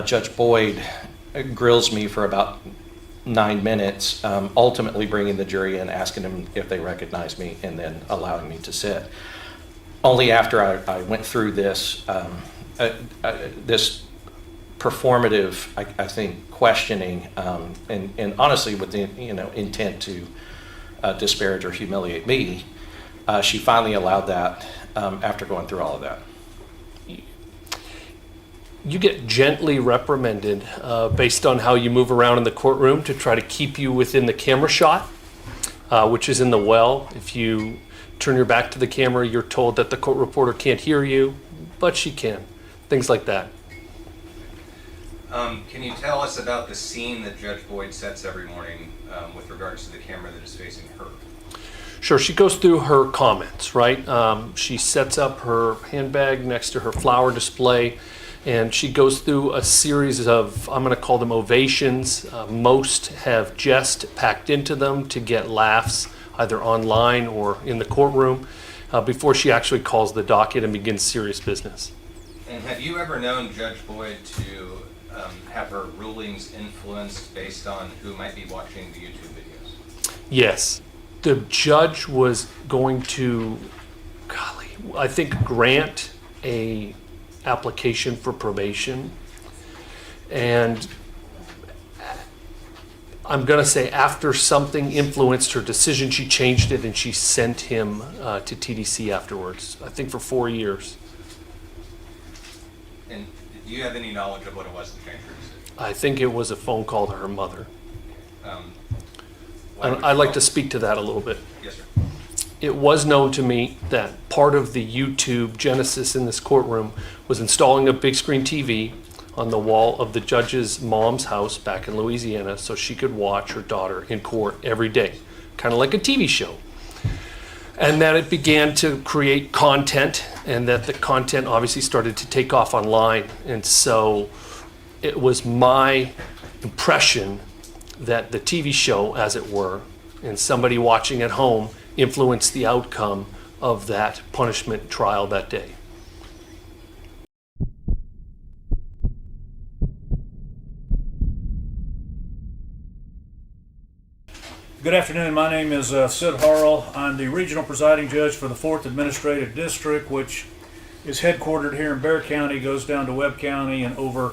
Judge Boyd grills me for about 9 minutes, ultimately bringing the jury in, asking them if they recognize me, and then allowing me to sit. Only after I went through this this performative, I think, questioning, and honestly with the intent to disparage or humiliate me, she finally allowed that after going through all of that. You get gently reprimanded based on how you move around in the courtroom to try to keep you within the camera shot, which is in the well. If you turn your back to the camera, you're told that the court reporter can't hear you, but she can. Things like that. Can you tell us about the scene that Judge Boyd sets every morning with regards to the camera that is facing her? Sure, she goes through her comments, right? She sets up her handbag next to her flower display, and she goes through a series of, I'm going to call them ovations. Most have jest packed into them to get laughs, either online or in the courtroom, before she actually calls the docket and begins serious business. And have you ever known Judge Boyd to have her rulings influenced based on who might be watching the YouTube videos? Yes. The judge was going to, I think, grant a application for probation, and I'm going to say after something influenced her decision, she changed it and she sent him to TDC afterwards, I think for 4 years. And do you have any knowledge of what it was that changed her decision? I think it was a phone call to her mother. I'd like to speak to that a little bit. Yes, sir. It was known to me that part of the YouTube genesis in this courtroom was installing a big screen TV on the wall of the judge's mom's house back in Louisiana so she could watch her daughter in court every day, kind of like a TV show. And that it began to create content, and that the content obviously started to take off online. And so it was my impression that the TV show, as it were, and somebody watching at home influenced the outcome of that punishment trial that day. Good afternoon. My name is Sid Harrell. I'm the regional presiding judge for the 4th Administrative District, which is headquartered here in Bexar County, goes down to Webb County and over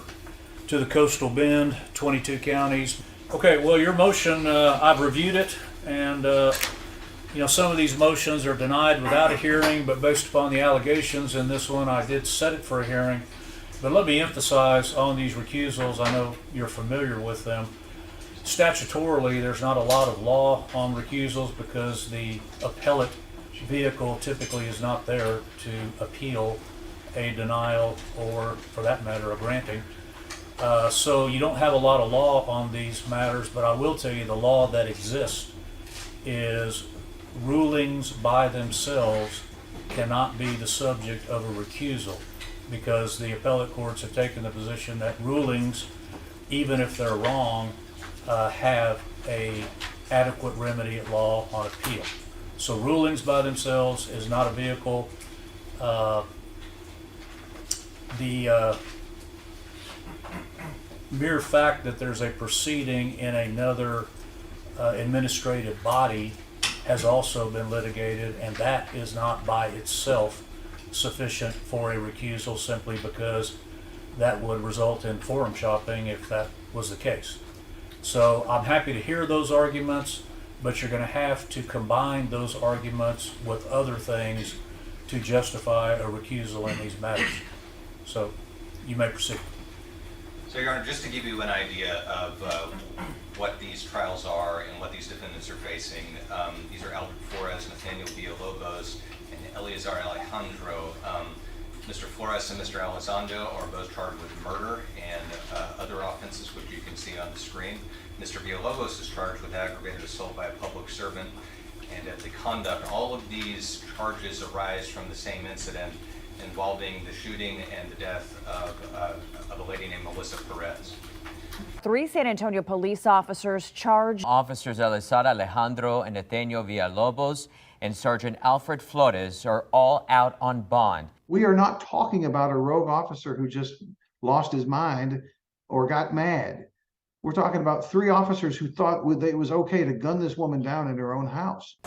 to the Coastal Bend, 22 counties. Okay, well, your motion, I've reviewed it, and some of these motions are denied without a hearing, but based upon the allegations in this one, I did set it for a hearing. But let me emphasize on these recusals, I know you're familiar with them. Statutorily, there's not a lot of law on recusals because the appellate vehicle typically is not there to appeal a denial or, for that matter, a granting. So you don't have a lot of law on these matters, but I will tell you the law that exists is rulings by themselves cannot be the subject of a recusal, because the appellate courts have taken the position that rulings, even if they're wrong, have a adequate remedy at law on appeal. So rulings by themselves is not a vehicle. The mere fact that there's a proceeding in another administrative body has also been litigated, and that is not by itself sufficient for a recusal, simply because that would result in forum shopping if that was the case. So I'm happy to hear those arguments, but you're going to have to combine those arguments with other things to justify a recusal in these matters. So you may proceed. So, Your Honor, just to give you an idea of what these trials are and what these defendants are facing, these are Albert Flores, Nathaniel Villalobos, and Eleazar Alejandro. Mr. Flores and Mr. Elizondo are both charged with murder and other offenses, which you can see on the screen. Mr. Villalobos is charged with aggravated assault by a public servant and at the conduct. All of these charges arise from the same incident involving the shooting and the death of a lady named Melissa Perez. 3 San Antonio police officers charged. Officers Eleazar Alejandro and Nathaniel Villalobos and Sergeant Alfred Flores are all out on bond. We are not talking about a rogue officer who just lost his mind or got mad. We're talking about 3 officers who thought it was okay to gun this woman down in her own house.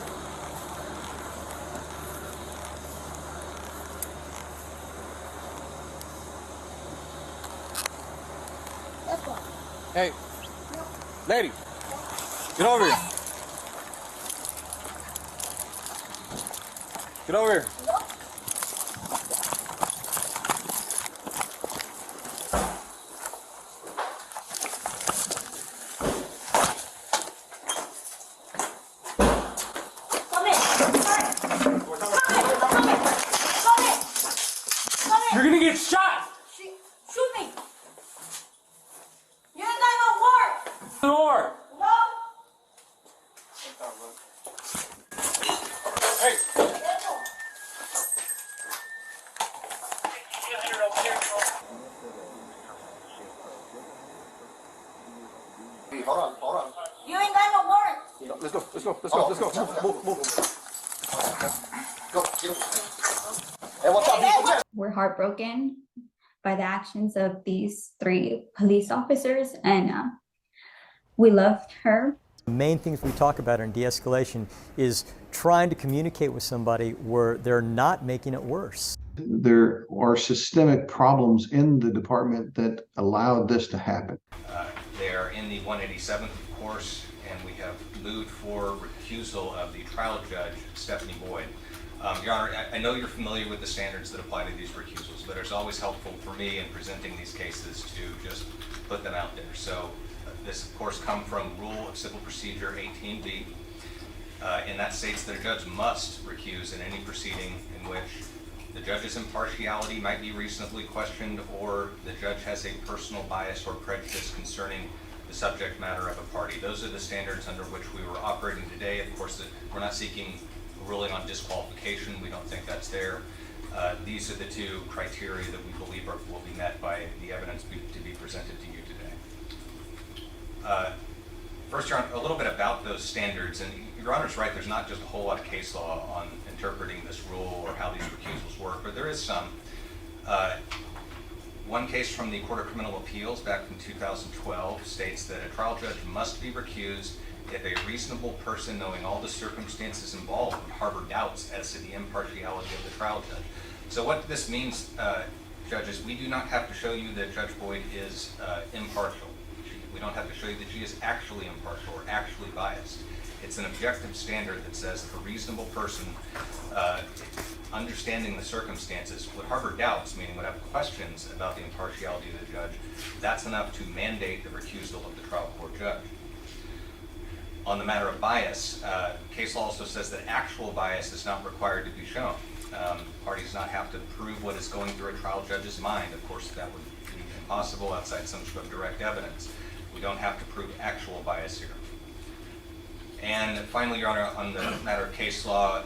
Hey, lady, get over here. Get over here. You're gonna get shot. Shoot me! You ain't got no work! Door. No! Hey. Hold on. You ain't got no work! Let's go. Move. Go. Hey, what's up? We're heartbroken by the actions of these 3 police officers, and we loved her. The main things we talk about in de-escalation is trying to communicate with somebody where they're not making it worse. There are systemic problems in the department that allowed this to happen. They are in the 187th, of course, and we have moved for recusal of the trial judge, Stephanie Boyd. Your Honor, I know you're familiar with the standards that apply to these recusals, but it's always helpful for me in presenting these cases to just put them out there. So this, of course, comes from Rule of Civil Procedure 18B, and that states that a judge must recuse in any proceeding in which the judge's impartiality might be reasonably questioned, or the judge has a personal bias or prejudice concerning the subject matter of a party. Those are the standards under which we were operating today. Of course, we're not seeking a ruling on disqualification. We don't think that's there. These are the 2 criteria that we believe will be met by the evidence to be presented to you today. First, Your Honor, a little bit about those standards. And Your Honor's right, there's not just a whole lot of case law on interpreting this rule or how these recusals work, but there is some. One case from the Court of Criminal Appeals back in 2012 states that a trial judge must be recused if a reasonable person knowing all the circumstances involved would harbor doubts as to the impartiality of the trial judge. So what this means, judges, we do not have to show you that Judge Boyd is impartial. We don't have to show you that she is actually impartial or actually biased. It's an objective standard that says if a reasonable person understanding the circumstances would harbor doubts, meaning would have questions about the impartiality of the judge, that's enough to mandate the recusal of the trial court judge. On the matter of bias, case law also says that actual bias is not required to be shown. Parties do not have to prove what is going through a trial judge's mind. Of course, that would be impossible outside some sort of direct evidence. We don't have to prove actual bias here. And finally, Your Honor, on the matter of case law,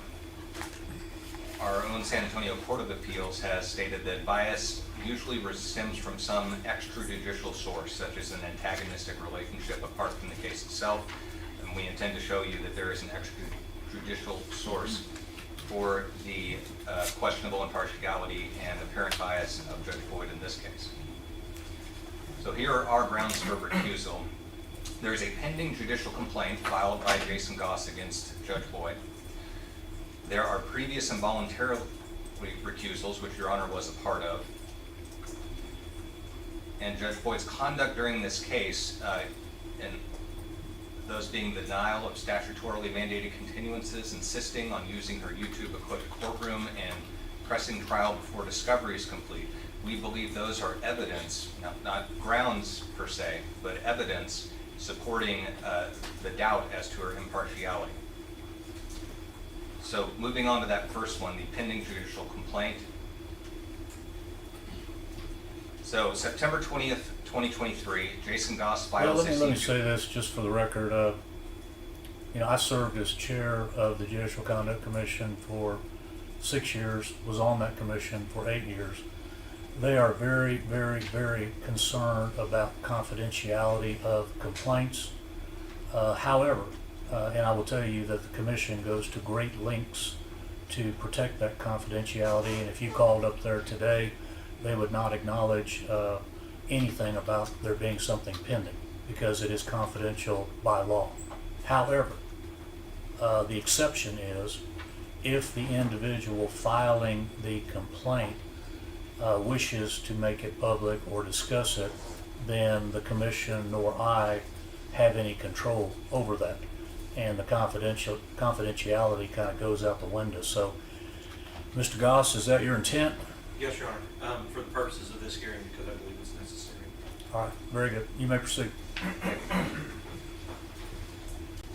our own San Antonio Court of Appeals has stated that bias usually stems from some extrajudicial source, such as an antagonistic relationship apart from the case itself. And we intend to show you that there is an extrajudicial source for the questionable impartiality and apparent bias of Judge Boyd in this case. So here are our grounds for recusal. There is a pending judicial complaint filed by Jason Goss against Judge Boyd. There are previous involuntary recusals, which Your Honor was a part of. And Judge Boyd's conduct during this case, and those being the denial of statutorily mandated continuances, insisting on using her YouTube-equipped courtroom, and pressing trial before discovery is complete. We believe those are evidence, not grounds per se, but evidence supporting the doubt as to her impartiality. So moving on to that first one, the pending judicial complaint. So September 20th, 2023, Jason Goss files let me say this just for the record. I served as chair of the Judicial Conduct Commission for 6 years, was on that commission for 8 years. They are very, very, very concerned about confidentiality of complaints. However, and I will tell you that the commission goes to great lengths to protect that confidentiality, and if you called up there today, they would not acknowledge anything about there being something pending because it is confidential by law. However, the exception is if the individual filing the complaint wishes to make it public or discuss it, then the commission nor I have any control over that. And the confidentiality kind of goes out the window. So, Mr. Goss, is that your intent? Yes, Your Honor, for the purposes of this hearing, because I believe it's necessary. All right, very good. You may proceed.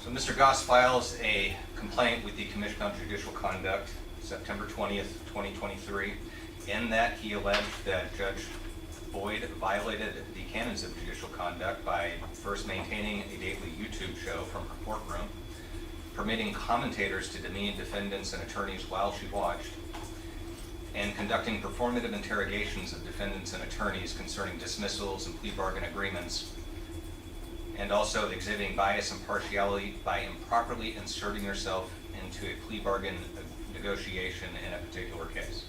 So Mr. Goss files a complaint with the Commission on Judicial Conduct September 20th, 2023. In that, he alleged that Judge BOYD violated the canons of judicial conduct by first maintaining a daily YouTube show from her courtroom, permitting commentators to demean defendants and attorneys while she watched, and conducting performative interrogations of defendants and attorneys concerning dismissals and plea bargain agreements, and also exhibiting bias and partiality by improperly inserting herself into a plea bargain negotiation in a particular case.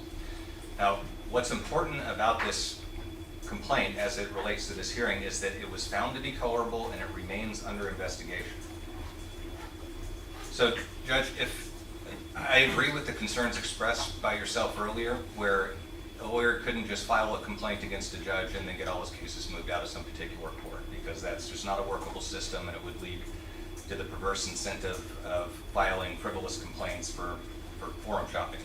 Now, what's important about this complaint as it relates to this hearing is that it was found to be colorable and it remains under investigation. So, Judge, if I agree with the concerns expressed by yourself earlier, where a lawyer couldn't just file a complaint against a judge and then get all his cases moved out of some particular court, because that's just not a workable system, and it would lead to the perverse incentive of filing frivolous complaints for forum shopping.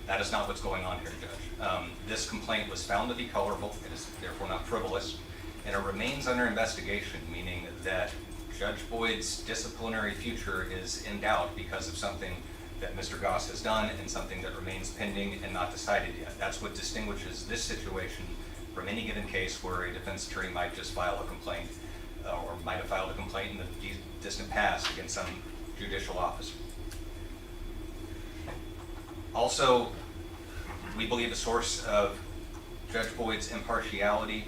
That is not what's going on here, Judge. This complaint was found to be colorable. It is therefore not frivolous, and it remains under investigation, meaning that Judge BOYD's disciplinary future is in doubt because of something that Mr. Goss has done and something that remains pending and not decided yet. That's what distinguishes this situation from any given case where a defense attorney might just file a complaint or might have filed a complaint in the distant past against some judicial officer. Also, we believe the source of Judge BOYD's partiality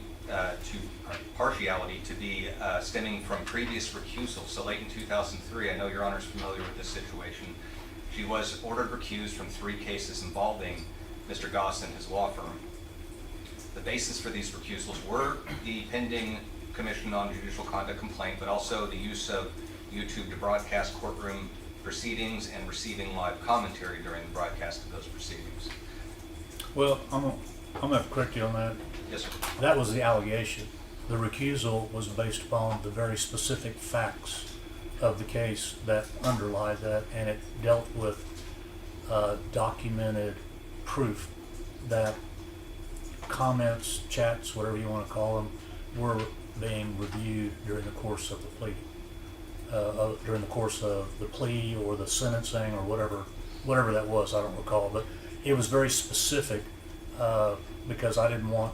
to be stemming from previous recusals. So late in 2003, I know Your Honor is familiar with this situation. She was ordered recused from 3 cases involving Mr. Goss and his law firm. The basis for these recusals were the pending Commission on Judicial Conduct complaint, but also the use of YouTube to broadcast courtroom proceedings and receiving live commentary during the broadcast of those proceedings. Well, I'm going to correct you on that. Yes, sir. That was the allegation. The recusal was based upon the very specific facts of the case that underlie that, and it dealt with documented proof that comments, chats, whatever you want to call them, were being reviewed during the course of the plea, during the course of the plea or the sentencing or whatever that was. I don't recall, but it was very specific because I didn't want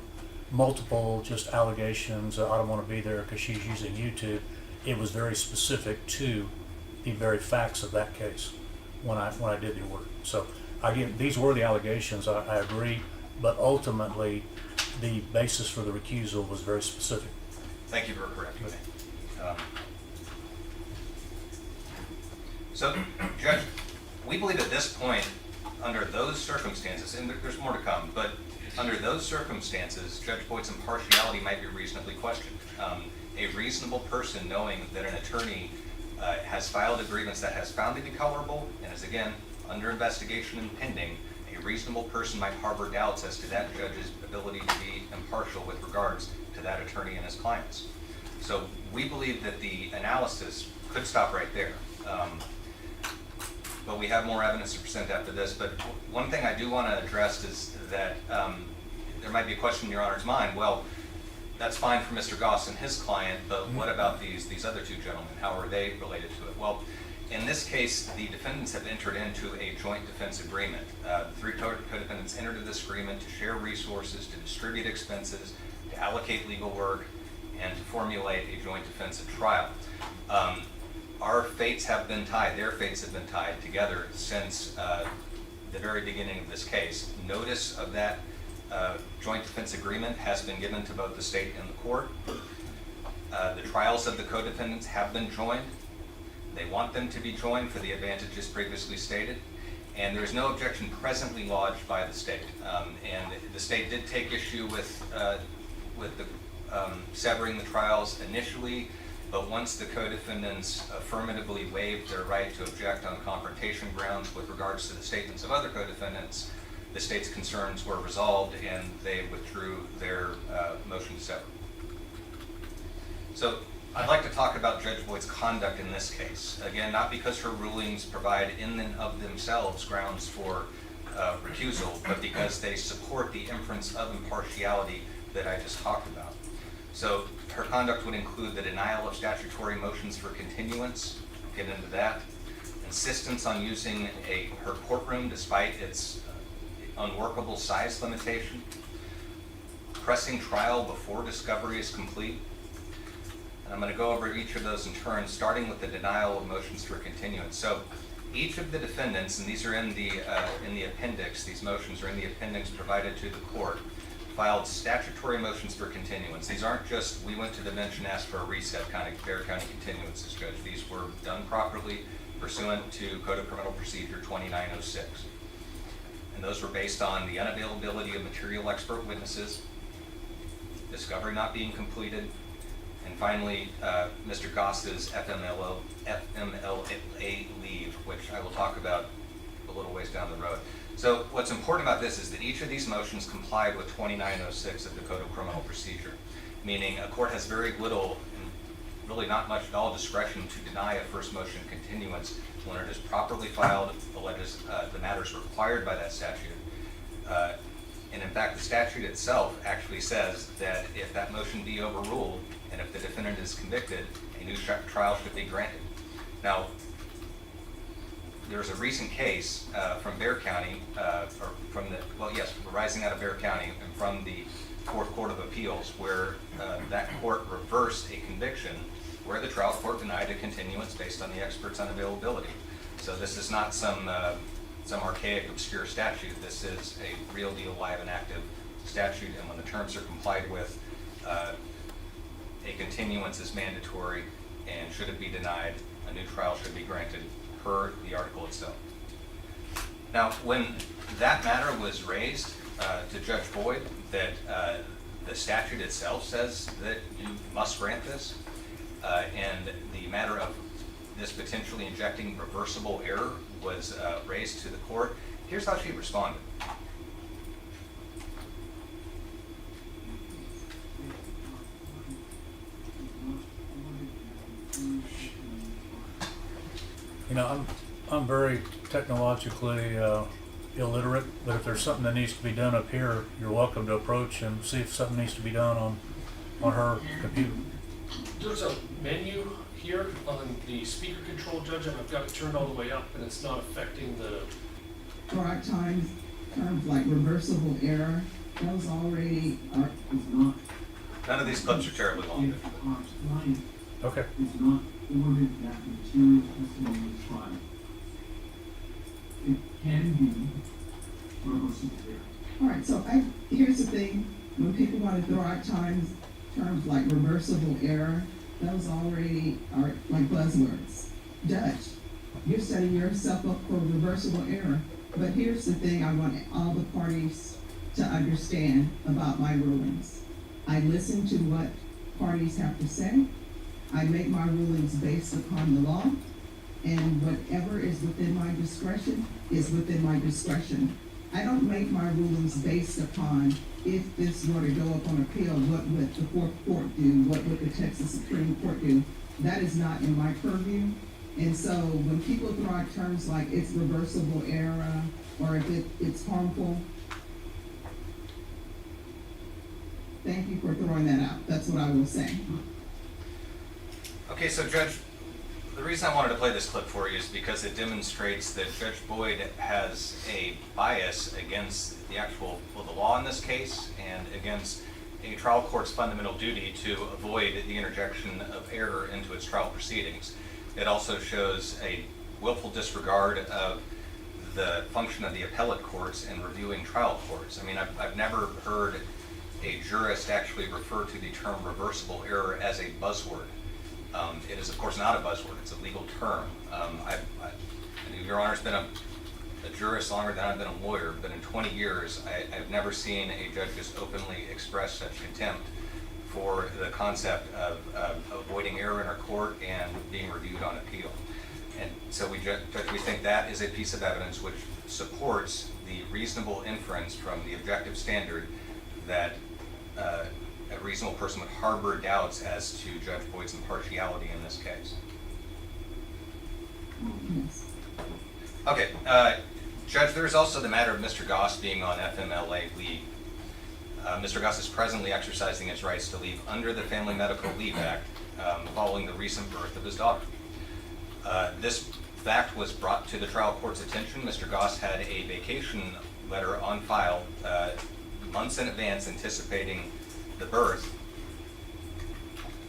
multiple just allegations. I don't want to be there because she's using YouTube. It was very specific to the very facts of that case when I did the order. So again, these were the allegations. I agree, but ultimately the basis for the recusal was very specific. Thank you for correcting me. So, Judge, we believe at this point, under those circumstances, and there's more to come, but under those circumstances, Judge BOYD's impartiality might be reasonably questioned. A reasonable person knowing that an attorney has filed a grievance that has found to be colorable and is again under investigation and pending, a reasonable person might harbor doubts as to that judge's ability to be impartial with regards to that attorney and his clients. So we believe that the analysis could stop right there. But we have more evidence to present after this. But one thing I do want to address is that there might be a question in Your Honor's mind. Well, that's fine for Mr. Goss and his client, but what about these other 2 gentlemen? How are they related to it? Well, in this case, the defendants have entered into a joint defense agreement. The 3 co-defendants entered into this agreement to share resources, to distribute expenses, to allocate legal work, and to formulate a joint defense at trial. Our fates have been tied, their fates have been tied together since the very beginning of this case. Notice of that joint defense agreement has been given to both the state and the court. The trials of the co-defendants have been joined. They want them to be joined for the advantages previously stated, and there is no objection presently lodged by the state. And the state did take issue with the severing the trials initially, but once the co-defendants affirmatively waived their right to object on confrontation grounds with regards to the statements of other co-defendants, the state's concerns were resolved and they withdrew their motion to sever. So I'd like to talk about Judge Boyd's conduct in this case. Again, not because her rulings provide in and of themselves grounds for recusal, but because they support the inference of impartiality that I just talked about. So her conduct would include the denial of statutory motions for continuance, get into that, insistence on using her courtroom despite its unworkable size limitation, pressing trial before discovery is complete. And I'm going to go over each of those in turn, starting with the denial of motions for continuance. So each of the defendants, and these are in the appendix, these motions are in the appendix provided to the court, filed statutory motions for continuance. These aren't just, we went to the bench and asked for a reset kind of Bexar County continuances, Judge. These were done properly pursuant to Code of Criminal Procedure 2906. And those were based on the unavailability of material expert witnesses, discovery not being completed, and finally, Mr. Goss's FMLA leave, which I will talk about a little ways down the road. So what's important about this is that each of these motions complied with 2906 of the Code of Criminal Procedure, meaning a court has very little, and really not much at all, discretion to deny a first motion continuance when it is properly filed, alleges the matters required by that statute. And in fact, the statute itself actually says that if that motion be overruled, and if the defendant is convicted, a new trial should be granted. Now, there's a recent case from Bexar County, arising out of Bexar County and from the Fourth Court of Appeals, where that court reversed a conviction where the trial court denied a continuance based on the expert's unavailability. So this is not some archaic, obscure statute. This is a real deal, live and active statute, and when the terms are complied with, a continuance is mandatory, and should it be denied, a new trial should be granted per the article itself. Now, when that matter was raised to Judge Boyd, that the statute itself says that you must grant this, and the matter of this potentially injecting reversible error was raised to the court, here's how she responded. You know, I'm very technologically illiterate, but if there's something that needs to be done up here, you're welcome to approach and see if something needs to be done on her computer. There's a menu here on the speaker control, Judge, and I've got it turned all the way up, and it's not affecting the... Correct times, terms like reversible error, those already are, is not. None of these clips are terribly long. Okay. It's not ordered that material testimony is tried. It can be reversible error. All right, so here's the thing. When people want to throw out terms like reversible error, those already are like buzzwords. Judge, you're setting yourself up for reversible error. But here's the thing I want all the parties to understand about my rulings. I listen to what parties have to say. I make my rulings based upon the law, and whatever is within my discretion is within my discretion. I don't make my rulings based upon if this were to go up on appeal, what would the Fourth Court do? What would the Texas Supreme Court do? That is not in my purview. And so when people throw out terms like it's reversible error, or if it's harmful, thank you for throwing that out. That's what I will say. Okay, so Judge, the reason I wanted to play this clip for you is because it demonstrates that Judge Boyd has a bias against the law in this case, and against a trial court's fundamental duty to avoid the interjection of error into its trial proceedings. It also shows a willful disregard of the function of the appellate courts in reviewing trial courts. I mean, I've never heard a jurist actually refer to the term reversible error as a buzzword. It is, of course, not a buzzword. It's a legal term. Your Honor's been a jurist longer than I've been a lawyer, but in 20 years, I've never seen a judge just openly express such contempt for the concept of avoiding error in our court and being reviewed on appeal. And so we think that is a piece of evidence which supports the reasonable inference from the objective standard that a reasonable person would harbor doubts as to Judge Boyd's impartiality in this case. Okay, Judge, there's also the matter of Mr. Goss being on FMLA leave. Mr. Goss is presently exercising his rights to leave under the Family Medical Leave Act following the recent birth of his daughter. This fact was brought to the trial court's attention. Mr. Goss had a vacation letter on file months in advance anticipating the birth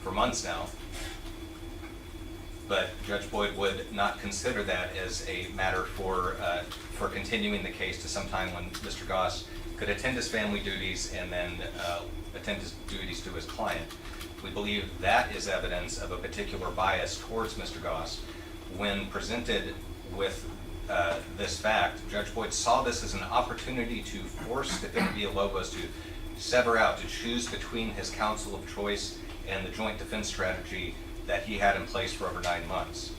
for months now. But Judge Boyd would not consider that as a matter for continuing the case to some time when Mr. Goss could attend his family duties and then attend his duties to his client. We believe that is evidence of a particular bias towards Mr. Goss. When presented with this fact, Judge Boyd saw this as an opportunity to force Defendant Villalobos to sever out, to choose between his counsel of choice and the joint defense strategy that he had in place for over 9 months.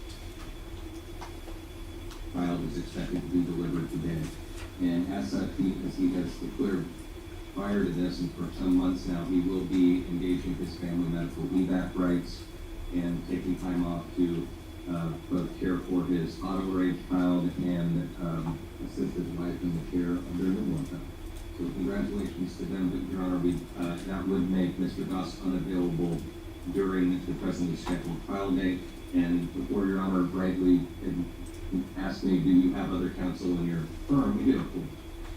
Trial is expected to be delivered today, and as such, as he has declared prior to this and for some months now, he will be engaging his Family Medical Leave Act rights and taking time off to both care for his auto-raised child and assist his wife in the care of their newborn child. So congratulations to them, but Your Honor, that would make Mr. Goss unavailable during the presently scheduled trial date. And before Your Honor rightly asked me, do you have other counsel in your firm? We do.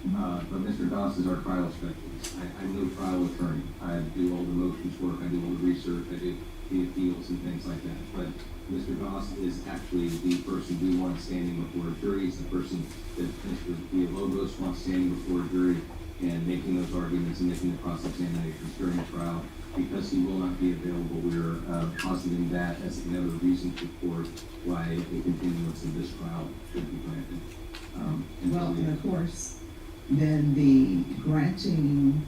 But Mr. Goss is our trial specialist. I'm no trial attorney. I do all the motions work, I do all the research, I do the appeals and things like that. But Mr. Goss is actually the person we want standing before a jury. He's the person that Mr. Villalobos wants standing before a jury and making those arguments and making the cross-examinations during the trial. Because he will not be available, we're positing that as another reason to support why a continuance of this trial should be granted. And of course, then the granting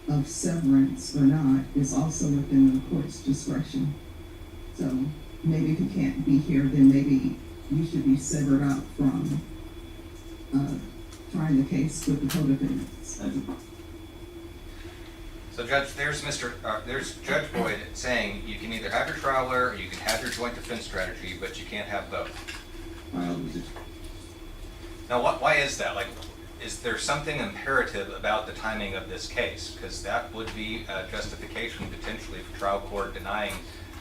of severance or not is also within the court's discretion. So maybe if you can't be here, then maybe you should be severed out from trying the case with the co-defendants. So Judge, there's Judge Boyd saying you can either have your trial lawyer or you can have your joint defense strategy, but you can't have both. Now, why is that? Like, is there something imperative about the timing of this case? Because that would be a justification potentially for trial court denying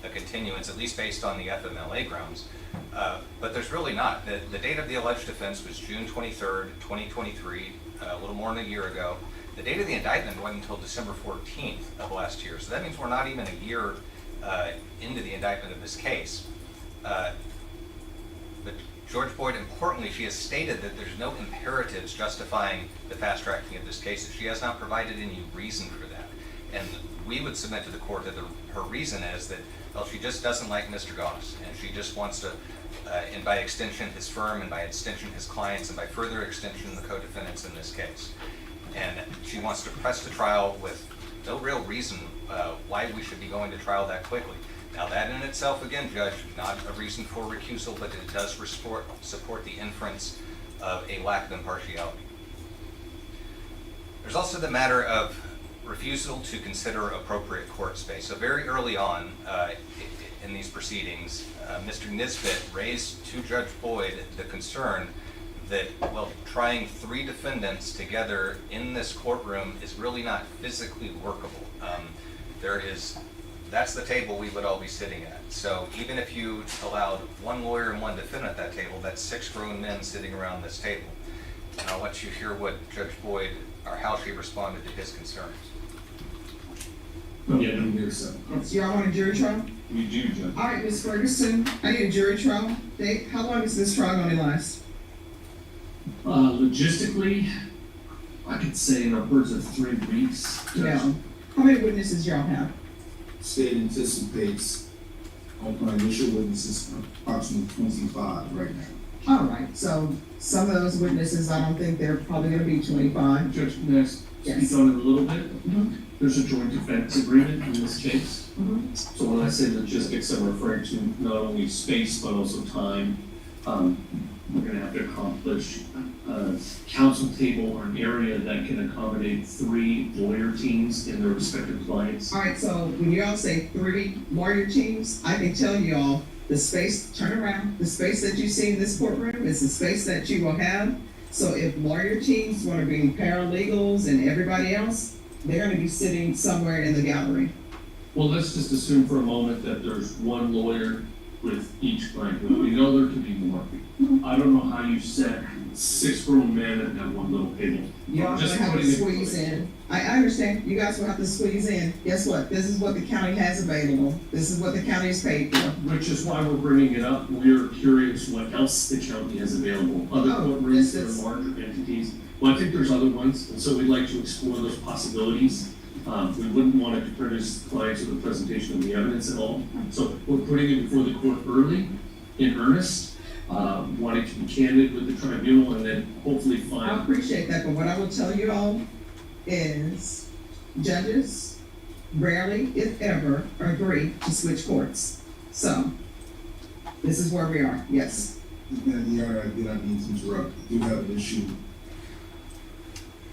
a continuance, at least based on the FMLA grounds. But there's really not. The date of the alleged offense was June 23rd, 2023, a little more than a year ago. The date of the indictment wasn't until December 14th of last year. So that means we're not even a year into the indictment of this case. But George Boyd, importantly, she has stated that there's no imperatives justifying the fast tracking of this case. She has not provided any reason for that. And we would submit to the court that her reason is that, well, she just doesn't like Mr. Goss, and she just wants to, and by extension his firm, and by extension his clients, and by further extension the co-defendants in this case. And she wants to press the trial with no real reason why we should be going to trial that quickly. Now that in itself, again, Judge, not a reason for recusal, but it does support the inference of a lack of impartiality. There's also the matter of refusal to consider appropriate court space. So very early on in these proceedings, Mr. Nisbet raised to Judge Boyd the concern that, well, trying 3 defendants together in this courtroom is really not physically workable. That's the table we would all be sitting at. So even if you allowed 1 lawyer and 1 defendant at that table, that's 6 grown men sitting around this table. And I'll let you hear what Judge Boyd, or how she responded to his concerns. Yeah, I'm here, so. Y'all want a jury trial? We do, Judge. All right, Ms. Ferguson, I need a jury trial date. How long is this trial going to last? Logistically, I could say in upwards of 3 weeks. No. How many witnesses y'all have? State anticipates, on my initial witnesses, approximately 25 right now. All right, so some of those witnesses, I don't think they're probably gonna be 25. Judge, may I speak on it a little bit? There's a joint defense agreement in this case. So when I say logistics, I'm referring to not only space, but also time. We're gonna have to accomplish a counsel table or an area that can accommodate 3 lawyer teams in their respective clients. All right, so when y'all say 3 lawyer teams, I can tell y'all the space, turn around, the space that you see in this courtroom is the space that you will have. So if lawyer teams want to bring paralegals and everybody else, they're going to be sitting somewhere in the gallery. Well, let's just assume for a moment that there's 1 lawyer with each client. We know there could be more. I don't know how you set 6 grown men at that one little table. Y'all gonna have to squeeze in. I understand. You guys will have to squeeze in. Guess what? This is what the county has available. This is what the county is paid for. Which is why we're bringing it up. We're curious what else the county has available. Other courtrooms that are larger entities. Well, I think there's other ones, and so we'd like to explore those possibilities. We wouldn't want to produce clients with a presentation of the evidence at all. So we're putting it before the court early, in earnest, wanting to be candid with the tribunal, and then hopefully find. I appreciate that, but what I will tell you all is judges rarely, if ever, agree to switch courts. So this is where we are. Yes. Your Honor, I did not mean to interrupt. I do have an issue.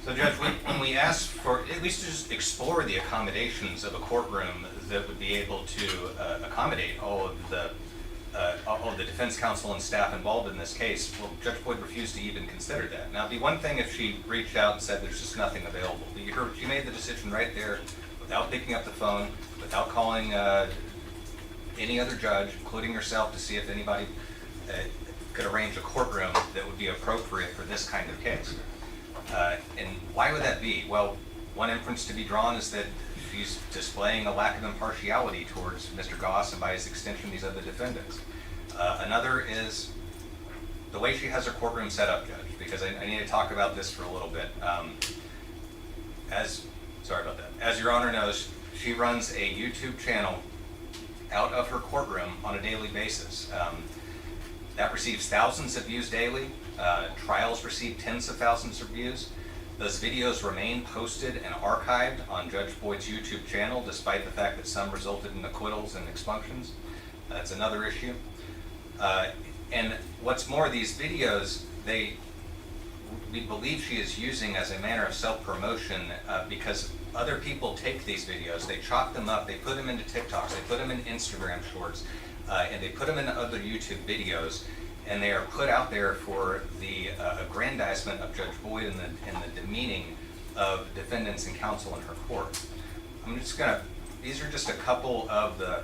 So Judge, when we asked for, at least to just explore the accommodations of a courtroom that would be able to accommodate all of the defense counsel and staff involved in this case, well, Judge Boyd refused to even consider that. Now, it'd be one thing if she reached out and said there's just nothing available. But you heard, she made the decision right there without picking up the phone, without calling any other judge, including herself, to see if anybody could arrange a courtroom that would be appropriate for this kind of case. And why would that be? Well, one inference to be drawn is that she's displaying a lack of impartiality towards Mr. Goss and by his extension these other defendants. Another is the way she has her courtroom set up, Judge, because I need to talk about this for a little bit. Sorry about that. As Your Honor knows, she runs a YouTube channel out of her courtroom on a daily basis. That receives thousands of views daily. Trials receive tens of thousands of views. Those videos remain posted and archived on Judge Boyd's YouTube channel, despite the fact that some resulted in acquittals and expunctions. That's another issue. And what's more, these videos, we believe she is using as a manner of self-promotion because other people take these videos, they chop them up, they put them into TikToks, they put them in Instagram shorts, and they put them into other YouTube videos, and they are put out there for the aggrandizement of Judge Boyd and the demeaning of defendants and counsel in her court. I'm just gonna, these are just a couple of the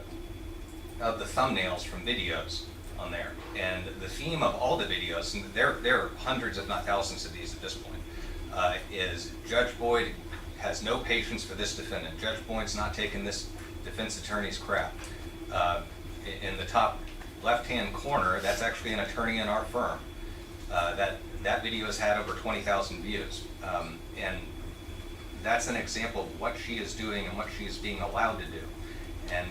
thumbnails from videos on there. And the theme of all the videos, and there are hundreds if not thousands of these at this point, is Judge Boyd has no patience for this defendant. Judge Boyd's not taking this defense attorney's crap. In the top left-hand corner, that's actually an attorney in our firm. That video has had over 20,000 views. And that's an example of what she is doing and what she is being allowed to do. And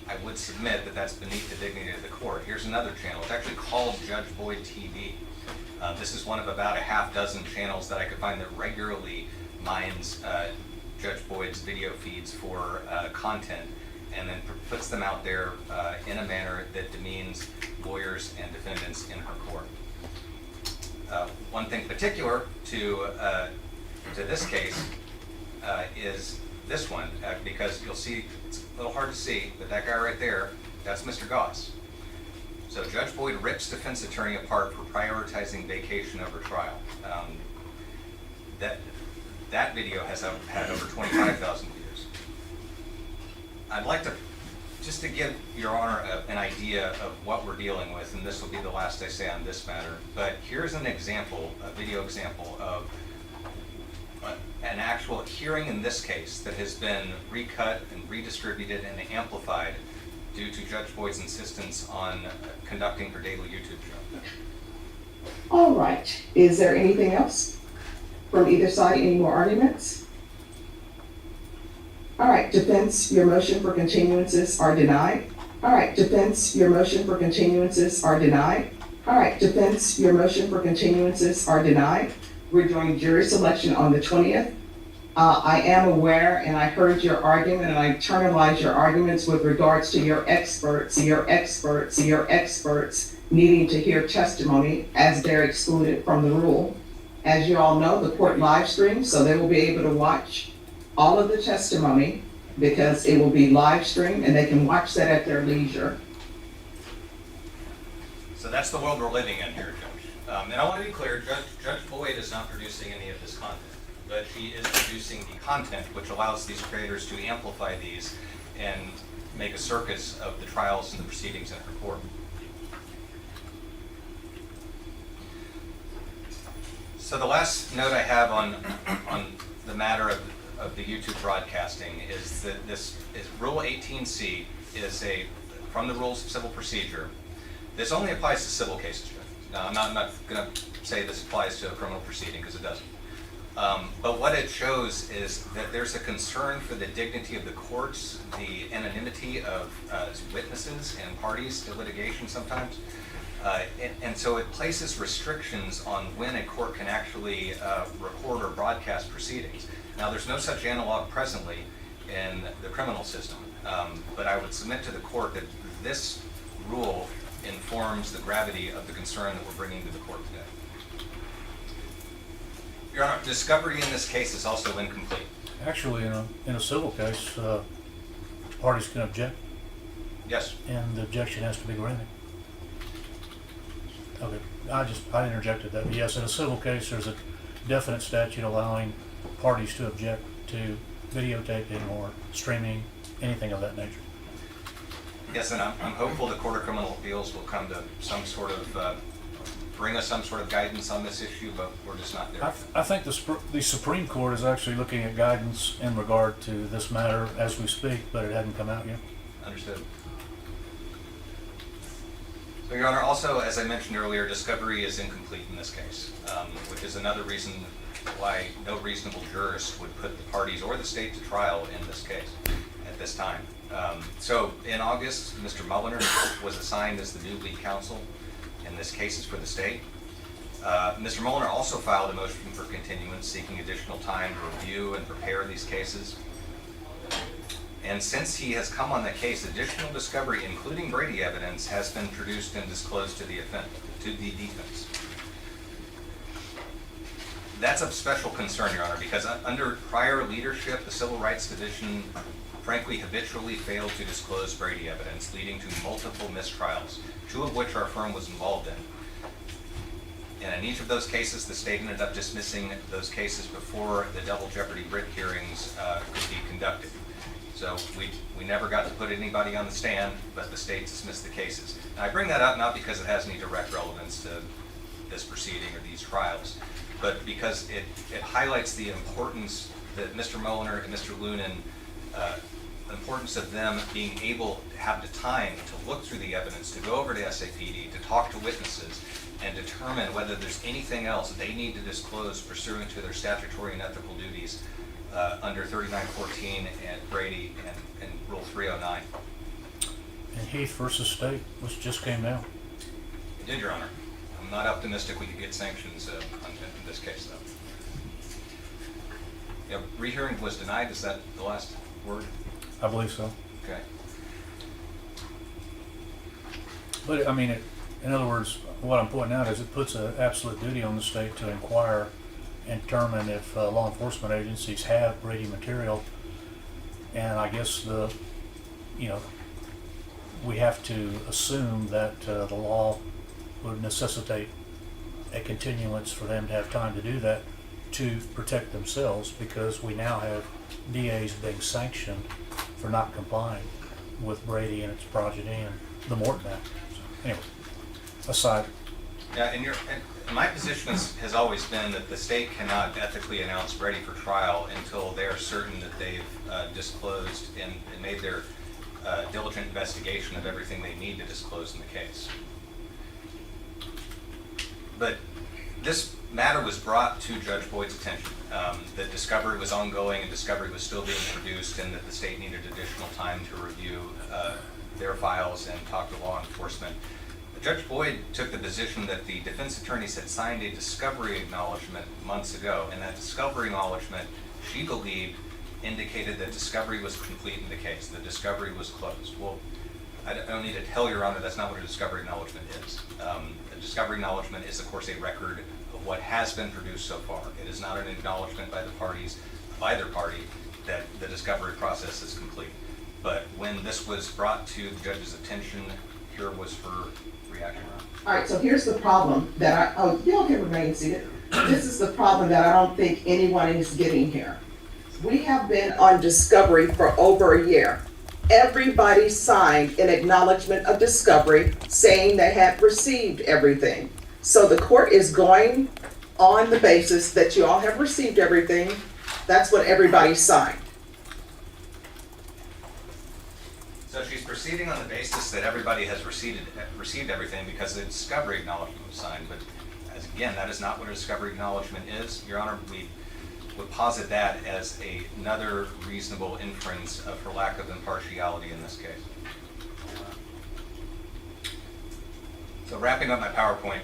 I would submit that that's beneath the dignity of the court. Here's another channel. It's actually called Judge Boyd TV. This is one of about a half dozen channels that I could find that regularly mines Judge Boyd's video feeds for content and then puts them out there in a manner that demeans lawyers and defendants in her court. One thing particular to this case is this one, because you'll see, it's a little hard to see, but that guy right there, that's Mr. Goss. So Judge Boyd rips defense attorney apart for prioritizing vacation over trial. That video has had over 25,000 views. I'd like to, just to give Your Honor an idea of what we're dealing with, and this will be the last I say on this matter, but here's an example, a video example of an actual hearing in this case that has been recut and redistributed and amplified due to Judge Boyd's insistence on conducting her daily YouTube show. All right. Is there anything else from either side? Any more arguments? All right, defense, your motion for continuances are denied. All right, defense, your motion for continuances are denied. All right, defense, your motion for continuances are denied. We're doing jury selection on the 20th. I am aware, and I heard your argument, and I internalized your arguments with regards to your experts needing to hear testimony as they're excluded from the rule. As you all know, the court live streams, so they will be able to watch all of the testimony because it will be live streamed and they can watch that at their leisure. So that's the world we're living in here, Judge. And I want to be clear, Judge Boyd is not producing any of this content, but she is producing the content which allows these creators to amplify these and make a circus of the trials and the proceedings in her court. So the last note I have on the matter of the YouTube broadcasting is that this is Rule 18C is from the Rules of Civil Procedure. This only applies to civil cases, Judge. Now, I'm not going to say this applies to a criminal proceeding because it doesn't. But what it shows is that there's a concern for the dignity of the courts, the anonymity of witnesses and parties to litigation sometimes. And so it places restrictions on when a court can actually record or broadcast proceedings. Now, there's no such analog presently in the criminal system, but I would submit to the court that this rule informs the gravity of the concern that we're bringing to the court today. Your Honor, discovery in this case is also incomplete. Actually, in a civil case, parties can object. Yes. And the objection has to be granted. Okay, I interjected that. But yes, in a civil case, there's a definite statute allowing parties to object to videotaping or streaming, anything of that nature. Yes, and I'm hopeful the Court of Criminal Appeals will come to some sort of, bring us some sort of guidance on this issue, but we're just not there. I think the Supreme Court is actually looking at guidance in regard to this matter as we speak, but it hadn't come out yet. Understood. So, Your Honor, also, as I mentioned earlier, discovery is incomplete in this case, which is another reason why no reasonable jurist would put the parties or the state to trial in this case at this time. So, in August, Mr. Mulliner was assigned as the new lead counsel, and this case is for the state. Mr. Mulliner also filed a motion for continuance seeking additional time to review and prepare these cases. And since he has come on the case, additional discovery, including Brady evidence, has been produced and disclosed to the defense. That's of special concern, Your Honor, because under prior leadership, the Civil Rights Division frankly habitually failed to disclose Brady evidence, leading to multiple mistrials, 2 of which our firm was involved in. And in each of those cases, the state ended up dismissing those cases before the double jeopardy writ hearings could be conducted. So we never got to put anybody on the stand, but the state dismissed the cases. And I bring that up not because it has any direct relevance to this proceeding or these trials, but because it highlights the importance that Mr. Mulliner and Mr. Lunin, the importance of them being able to have the time to look through the evidence, to go over to SAPD, to talk to witnesses, and determine whether there's anything else they need to disclose pursuant to their statutory and ethical duties under 3914 and Brady and Rule 309. And Heath versus State, which just came out. It did, Your Honor. I'm not optimistic we could get sanctions in this case, though. Yeah, rehearing was denied. Is that the last word? I believe so. Okay. But I mean, in other words, what I'm pointing out is it puts an absolute duty on the state to inquire and determine if law enforcement agencies have Brady material. And I guess we have to assume that the law would necessitate a continuance for them to have time to do that to protect themselves, because we now have DAs being sanctioned for not complying with Brady and its progeny and the Morton Act. So, anyway, aside. Yeah, and my position has always been that the state cannot ethically announce Brady for trial until they are certain that they've disclosed and made their diligent investigation of everything they need to disclose in the case. But this matter was brought to Judge Boyd's attention. That discovery was ongoing and discovery was still being produced, and that the state needed additional time to review their files and talk to law enforcement. Judge Boyd took the position that the defense attorneys had signed a discovery acknowledgement months ago, and that discovery acknowledgement, she believed, indicated that discovery was complete in the case, the discovery was closed. Well, I don't need to tell Your Honor that's not what a discovery acknowledgement is. A discovery acknowledgement is, of course, a record of what has been produced so far. It is not an acknowledgement by the parties, of either party, that the discovery process is complete. But when this was brought to the judge's attention, here was her reaction. All right, so here's the problem that y'all can remain seated. This is the problem that I don't think anyone is getting here. We have been on discovery for over a year. Everybody signed an acknowledgement of discovery saying they had received everything. So the court is going on the basis that you all have received everything. That's what everybody signed. So she's proceeding on the basis that everybody has received everything because the discovery acknowledgement was signed. But again, that is not what a discovery acknowledgement is. Your Honor, we would posit that as another reasonable inference of her lack of impartiality in this case. So wrapping up my PowerPoint,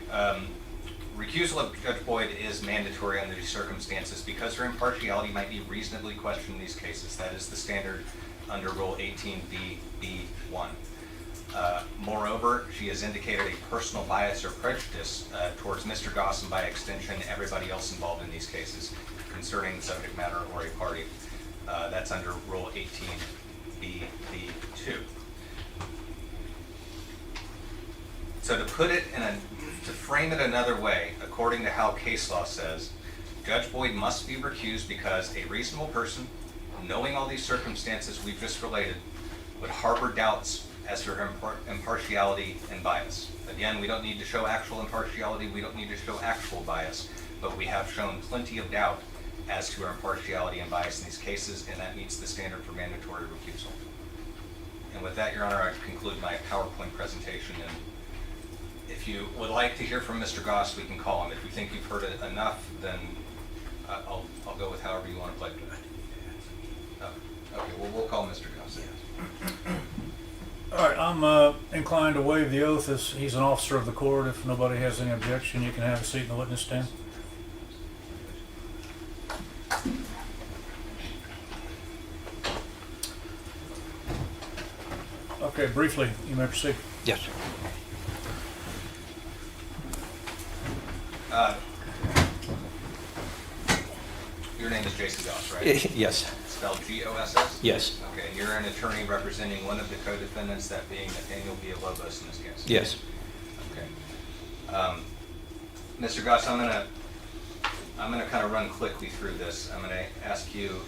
recusal of Judge Boyd is mandatory under these circumstances because her impartiality might be reasonably questioned in these cases. That is the standard under Rule 18b(b)(1). Moreover, she has indicated a personal bias or prejudice towards Mr. Goss and by extension everybody else involved in these cases concerning the subject matter or a party. That's under Rule 18b(b)(2). So to frame it another way, according to how case law says, Judge Boyd must be recused because a reasonable person, knowing all these circumstances we've just related, would harbor doubts as to her impartiality and bias. Again, we don't need to show actual impartiality, we don't need to show actual bias, but we have shown plenty of doubt as to her impartiality and bias in these cases, and that meets the standard for mandatory recusal. And with that, Your Honor, I conclude my PowerPoint presentation. And if you would like to hear from Mr. Goss, we can call him. If you think you've heard it enough, then I'll go with however you want to play it. Okay, well, we'll call Mr. Goss. All right, I'm inclined to waive the oath as he's an officer of the court. If nobody has any objection, you can have a seat in the witness stand. Okay, briefly, you may proceed. Yes. Your name is Jason Goss, right? Yes. Spelled G-O-S-S? Yes. Okay, and you're an attorney representing one of the co-defendants, that being Nathaniel Villalobos in this case? Yes. Okay. Mr. Goss, I'm gonna kind of run quickly through this. I'm gonna ask you,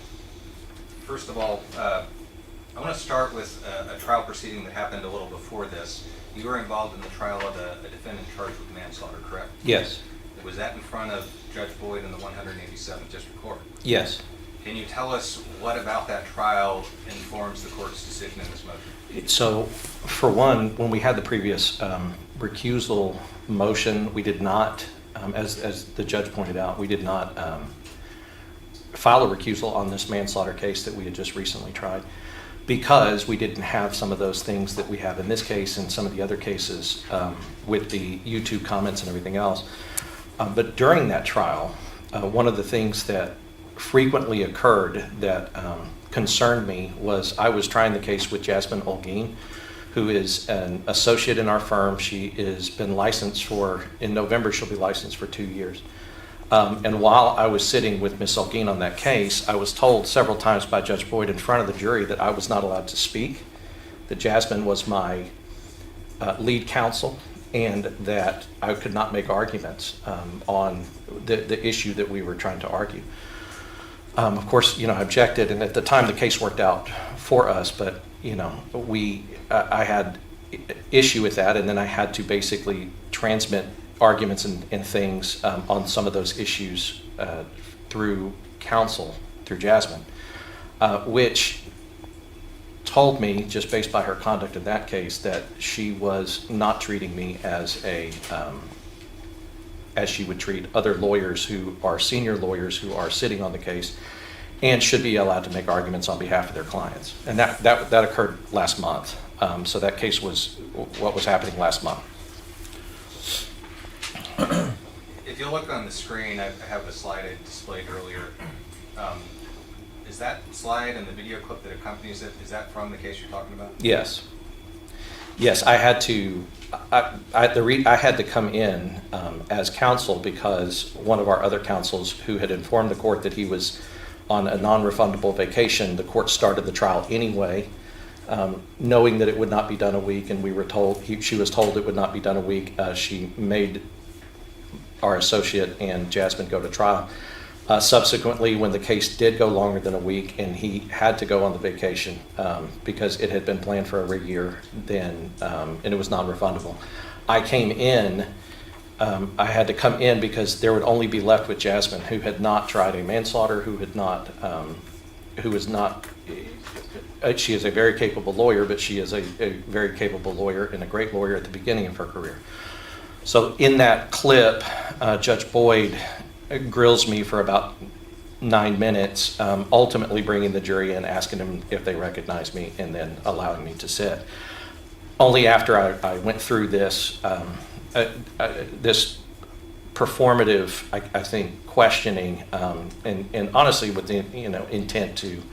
first of all, I want to start with a trial proceeding that happened a little before this. You were involved in the trial of a defendant charged with manslaughter, correct? Yes. Was that in front of Judge Boyd in the 187th District Court? Yes. Can you tell us what about that trial informs the court's decision in this motion? So, for one, when we had the previous recusal motion, we did not, as the judge pointed out, we did not file a recusal on this manslaughter case that we had just recently tried, because we didn't have some of those things that we have in this case and some of the other cases with the YouTube comments and everything else. But during that trial, one of the things that frequently occurred that concerned me was I was trying the case with Jasmine Olguin, who is an associate in our firm. She has been licensed in November, she'll be licensed for 2 years. And while I was sitting with Ms. Olguin on that case, I was told several times by Judge Boyd in front of the jury that I was not allowed to speak, that Jasmine was my lead counsel, and that I could not make arguments on the issue that we were trying to argue. Of course, I objected, and at the time the case worked out for us, but I had issue with that, and then I had to basically transmit arguments and things on some of those issues through counsel, through Jasmine, which told me, just based by her conduct in that case, that she was not treating me as she would treat other lawyers who are senior lawyers who are sitting on the case and should be allowed to make arguments on behalf of their clients. And that occurred last month. So that case was what was happening last month. if you look on the screen, I have a slide I displayed earlier. Is that slide and the video clip that accompanies it, is that from the case you're talking about? Yes. Yes, I had to. I had to come in as counsel because one of our other counsels who had informed the court that he was on a non-refundable vacation, the court started the trial anyway, knowing that it would not be done a week, and we were told, she was told it would not be done a week. She made our associate and Jasmine go to trial. Subsequently, when the case did go longer than a week and he had to go on the vacation because it had been planned for over a year, then and it was non-refundable, I came in. I had to come in because there would only be left with Jasmine, who had not tried a manslaughter, who was not. She is a very capable lawyer, but she is a very capable lawyer and a great lawyer at the beginning of her career. So in that clip, Judge BOYD grills me for about 9 minutes, ultimately bringing the jury in, asking them if they recognize me, and then allowing me to sit. Only after I went through this this performative, I think, questioning, and honestly with the intent to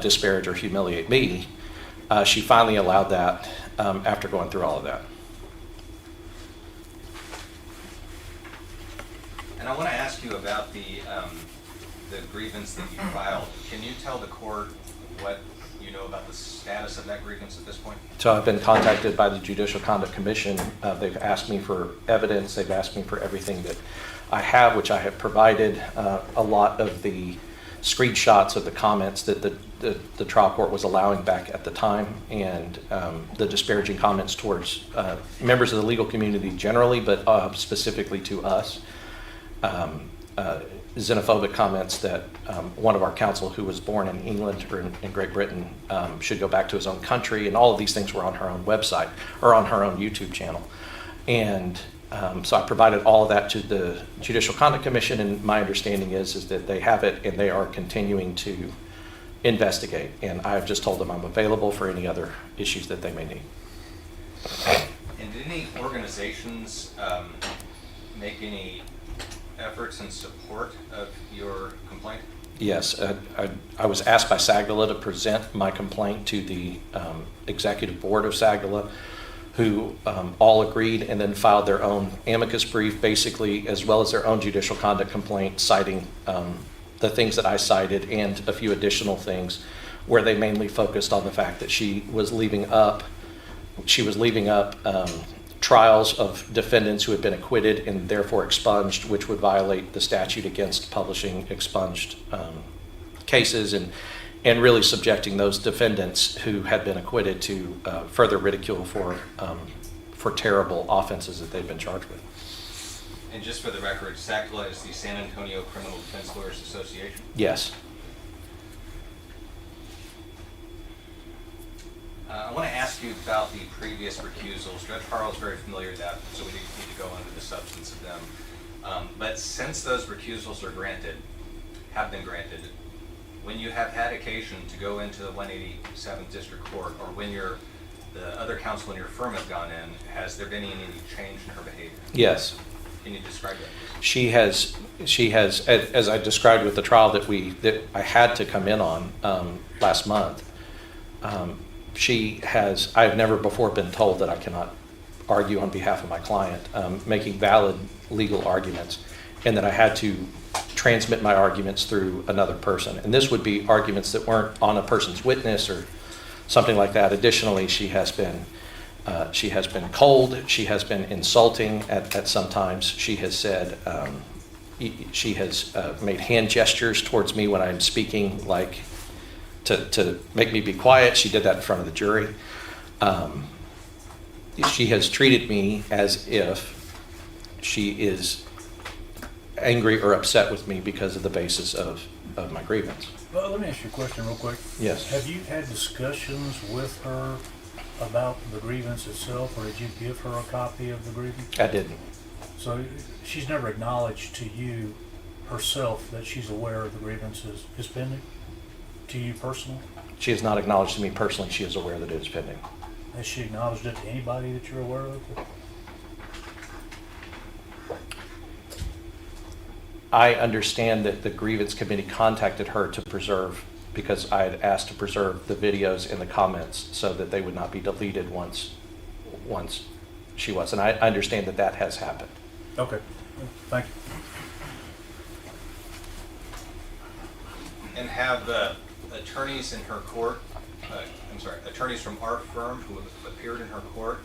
disparage or humiliate me, she finally allowed that after going through all of that. And I want to ask you about the grievance that you filed. Can you tell the court what you know about the status of that grievance at this point? So I've been contacted by the Judicial Conduct Commission. They've asked me for evidence. They've asked me for everything that I have, which I have provided. A lot of the screenshots of the comments that the trial court was allowing back at the time, and the disparaging comments towards members of the legal community generally, but specifically to us. Xenophobic comments that one of our counsel, who was born in England or in Great Britain, should go back to his own country, and all of these things were on her own website or on her own YouTube channel. And so I provided all of that to the Judicial Conduct Commission, and my understanding is that they have it and they are continuing to investigate. And I've just told them I'm available for any other issues that they may need. And did any organizations make any efforts in support of your complaint? Yes, I was asked by SAGDALA to present my complaint to the executive board of SAGDALA, who all agreed and then filed their own amicus brief, basically, as well as their own judicial conduct complaint, citing the things that I cited and a few additional things, where they mainly focused on the fact that she was leaving up trials of defendants who had been acquitted and therefore expunged, which would violate the statute against publishing expunged cases, and really subjecting those defendants who had been acquitted to further ridicule for terrible offenses that they've been charged with. And just for the record, SACLA is the San Antonio Criminal Defense Lawyers Association? Yes. I want to ask you about the previous recusals. Judge Harrell is very familiar with that, so we need to go into the substance of them. But since those recusals have been granted, when you have had occasion to go into the 187th District Court, or when the other counsel in your firm have gone in, has there been any change in her behavior? Yes. Can you describe that? She has, as I described with the trial that I had to come in on last month. I've never before been told that I cannot argue on behalf of my client, making valid legal arguments, and that I had to transmit my arguments through another person. And this would be arguments that weren't on a person's witness or something like that. Additionally, she has been cold. She has been insulting at some times. She has said, she has made hand gestures towards me when I'm speaking, like to make me be quiet. She did that in front of the jury. She has treated me as if she is angry or upset with me because of the basis of my grievance. Well, let me ask you a question real quick. Yes. Have you had discussions with her about the grievance itself, or did you give her a copy of the grievance? I didn't. So she's never acknowledged to you herself that she's aware of the grievance is pending? To you personally? She has not acknowledged to me personally she is aware that it is pending. Has she acknowledged it to anybody that you're aware of? I understand that the grievance committee contacted her to preserve, because I had asked to preserve the videos and the comments so that they would not be deleted once she was. And I understand that that has happened. Okay, thank you. And have attorneys in her court, attorneys from our firm who have appeared in her court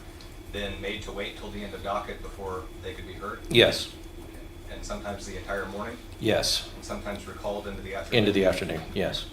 been made to wait till the end of docket before they could be heard? Yes. And sometimes the entire morning? Yes. And sometimes recalled into the afternoon? Into the afternoon, yes.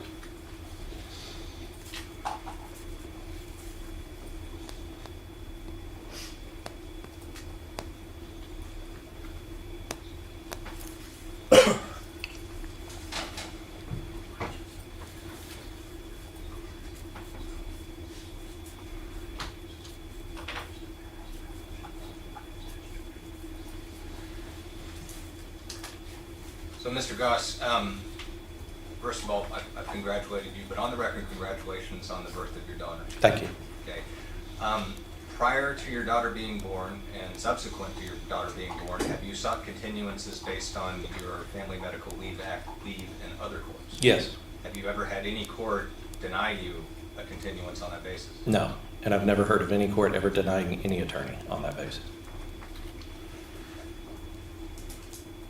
So, Mr. Goss, first of all, I've congratulated you, but on the record, congratulations on the birth of your daughter. Thank you. Okay. Prior to your daughter being born and subsequent to your daughter being born, have you sought continuances based on your Family Medical Leave Act leave in other courts? Yes. Have you ever had any court deny you a continuance on that basis? No. And I've never heard of any court ever denying any attorney on that basis.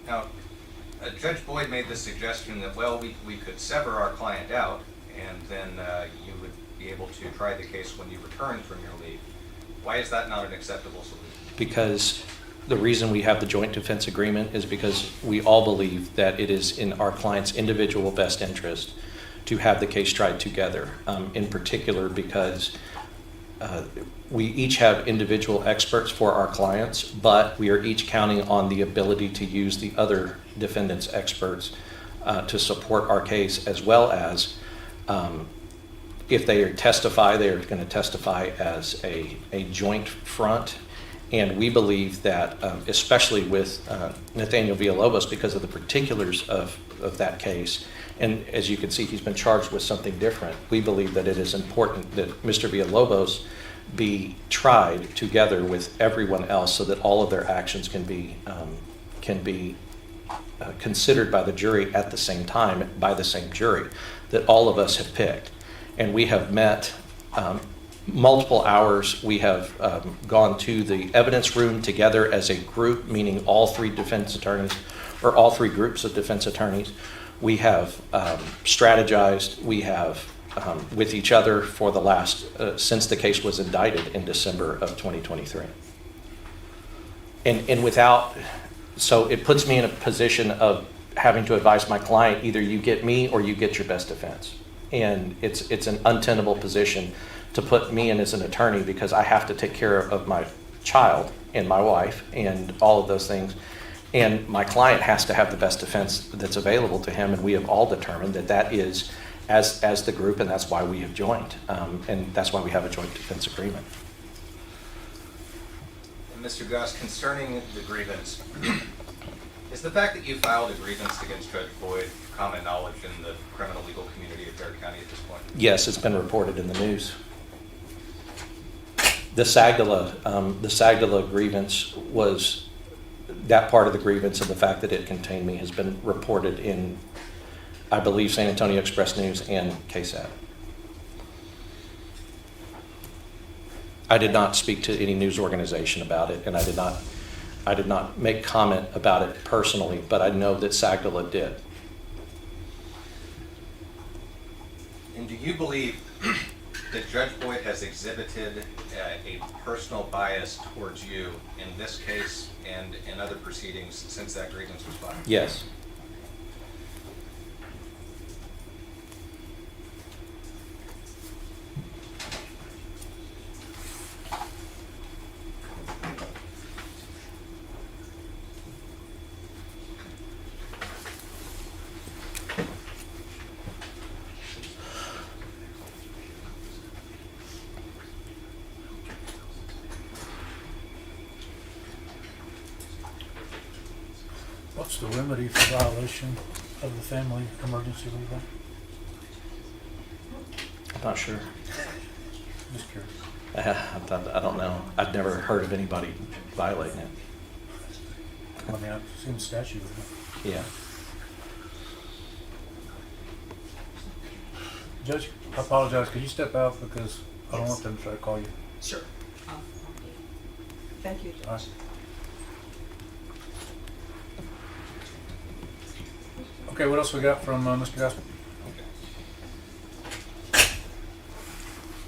Now, Judge Boyd made the suggestion that, well, we could sever our client out and then you would be able to try the case when you return from your leave. Why is that not an acceptable solution? Because the reason we have the joint defense agreement is because we all believe that it is in our client's individual best interest to have the case tried together, in particular because we each have individual experts for our clients, but we are each counting on the ability to use the other defendant's experts to support our case, as well as if they testify, they are going to testify as a joint front. And we believe that, especially with Nathaniel Villalobos, because of the particulars of that case, and as you can see, he's been charged with something different, we believe that it is important that Mr. Villalobos be tried together with everyone else so that all of their actions can be considered by the jury at the same time by the same jury that all of us have picked. And we have met multiple hours. We have gone to the evidence room together as a group, meaning all three defense attorneys, or all three groups of defense attorneys. We have strategized. We have with each other for the last, since the case was indicted in December of 2023. And without, so it puts me in a position of having to advise my client, either you get me or you get your best defense. And it's an untenable position to put me in as an attorney, because I have to take care of my child and my wife and all of those things. And my client has to have the best defense that's available to him. And we have all determined that that is as the group, and that's why we have joined. And that's why we have a joint defense agreement. And Mr. Goss, concerning the grievance, is the fact that you filed a grievance against Judge Boyd common knowledge in the criminal legal community of Bexar County at this point? Yes, it's been reported in the news. The Sagdala grievance was, that part of the grievance and the fact that it contained me has been reported in, I believe, San Antonio Express News and KSAT. I did not speak to any news organization about it, and I did not make comment about it personally, but I know that Sagdala did. And do you believe that Judge Boyd has exhibited a personal bias towards you in this case and in other proceedings since that grievance was filed? Yes. What's the remedy for violation of the Family Emergency Leave Act? I'm not sure. Just curious. I don't know. I've never heard of anybody violating it. I mean, I've seen the statute. Yeah. Judge, I apologize. Could you step out because I don't want them to try to call you. Sure. Thank you, Judge. All right. Okay, what else we got from Mr. Goss?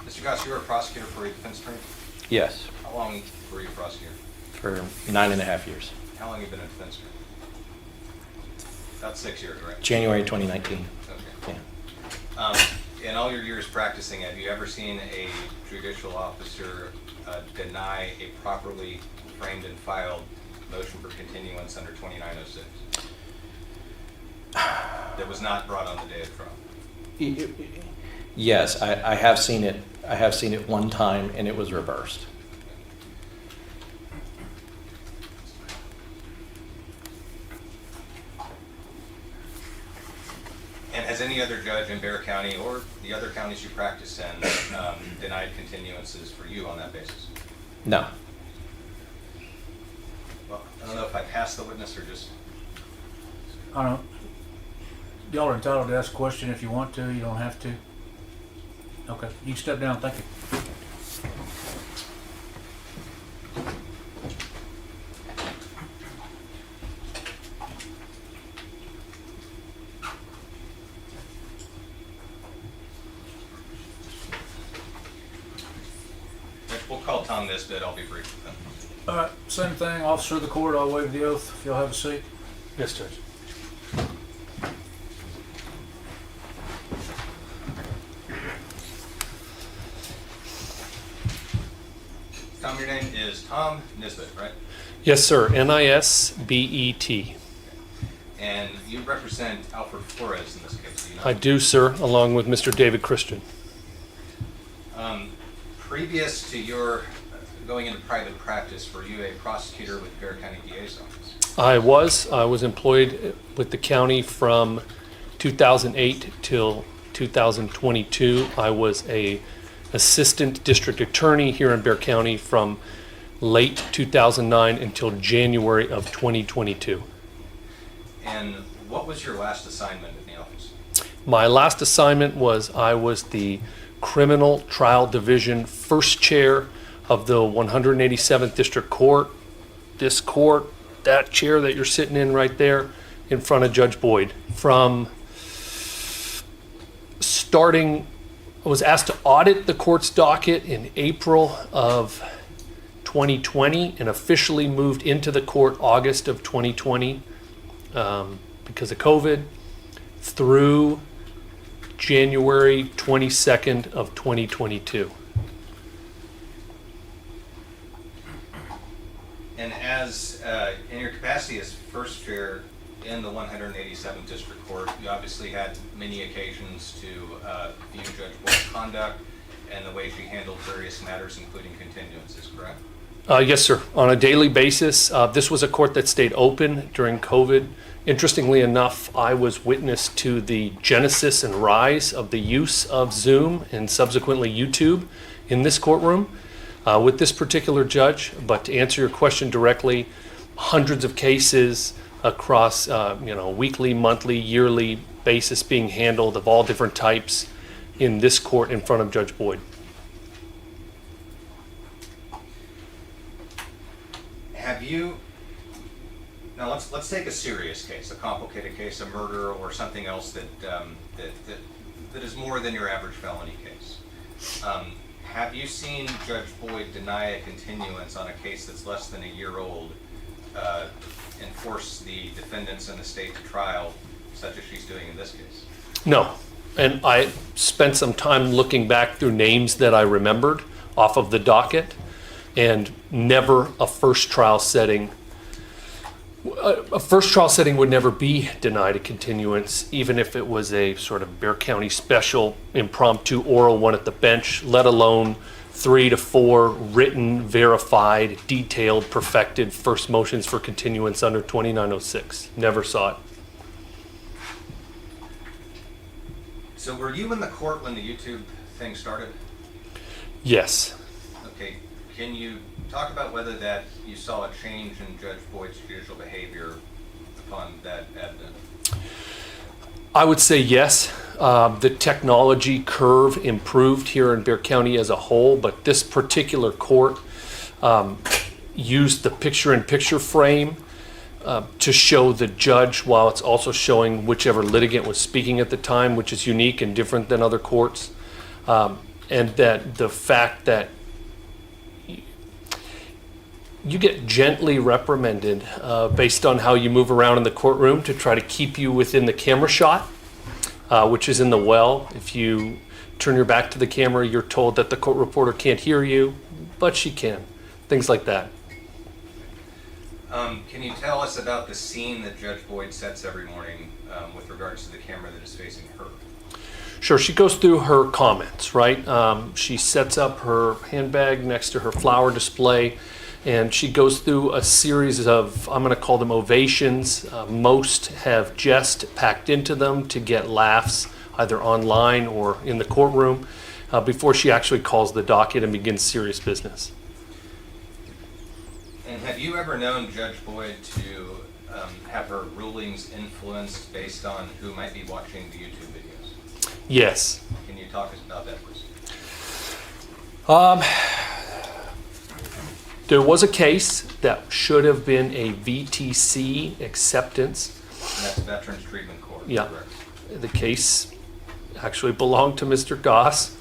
Mr. Goss, you were a prosecutor for a defense attorney? Yes, How long were you a prosecutor? for 9.5 years. How long have you been a defense attorney? About 6 years, right? January 2019. Okay. Yeah. In all your years practicing, have you ever seen a judicial officer deny a properly framed and filed motion for continuance under 2906? That was not brought on the day of trial. Yes, I have seen it. I have seen it one time, and it was reversed. And has any other judge in Bexar County or the other counties you practice in denied continuances for you on that basis? No. Well, I don't know if I passed the witness or just... I don't know. Y'all are entitled to ask a question if you want to. You don't have to. Okay, you can step down. Thank you. We'll call Tom Nisbet. I'll be brief with him. All right, same thing. Officer of the court, I'll waive the oath if you'll have a seat. Yes, Judge. Tom, your name is Tom Nisbet, right? Yes, sir. Nisbet. And you represent Alfred Flores in this case, do you know? I do, sir, along with Mr. David Christian. Previous to your going into private practice, were you a prosecutor with the Bexar County DA's office? I was employed with the county from 2008 till 2022. I was a assistant district attorney here in Bexar County from late 2009 until January of 2022. And what was your last assignment in the office? My last assignment was I was the Criminal Trial Division first chair of the 187th District Court. This court, that chair that you're sitting in right there in front of Judge Boyd. From starting, I was asked to audit the court's docket in April of 2020 and officially moved into the court August of 2020 because of COVID through January 22nd of 2022. And as in your capacity as first chair in the 187th District Court, you obviously had many occasions to view Judge Boyd's conduct and the way she handled various matters, including continuances, correct? Yes, sir. On a daily basis. This was a court that stayed open during COVID. Interestingly enough, I was witness to the genesis and rise of the use of Zoom and subsequently YouTube in this courtroom with this particular judge. But to answer your question directly, hundreds of cases across weekly, monthly, yearly basis being handled of all different types in this court in front of Judge Boyd. Have you, now let's take a serious case, a complicated case, a murder or something else that is more than your average felony case. Have you seen Judge Boyd deny a continuance on a case that's less than a year old and force the defendants and the state to trial, such as she's doing in this case? No. And I spent some time looking back through names that I remembered off of the docket, and never a first trial setting. A first trial setting would never be denied a continuance, even if it was a sort of Bexar County special impromptu oral one at the bench, let alone 3 to 4 written, verified, detailed, perfected first motions for continuance under 2906. Never saw it. So were you in the court when the YouTube thing started? Yes. Okay, can you talk about whether that you saw a change in Judge Boyd's judicial behavior upon that advent? I would say yes. The technology curve improved here in Bexar County as a whole, but this particular court used the picture-in-picture frame to show the judge while it's also showing whichever litigant was speaking at the time, which is unique and different than other courts. And that the fact that you get gently reprimanded based on how you move around in the courtroom to try to keep you within the camera shot, which is in the well. If you turn your back to the camera, you're told that the court reporter can't hear you, but she can. Things like that. Can you tell us about the scene that Judge Boyd sets every morning with regards to the camera that is facing her? Sure, she goes through her comments, right? She sets up her handbag next to her flower display, and she goes through a series of, I'm going to call them ovations. Most have jest packed into them to get laughs, either online or in the courtroom, before she actually calls the docket and begins serious business. And have you ever known Judge Boyd to have her rulings influenced based on who might be watching the YouTube videos? Yes. Can you talk about that, please? There was a case that should have been a VTC acceptance. And that's Veterans Treatment Court. Yeah. Correct. The case actually belonged to Mr. Goss.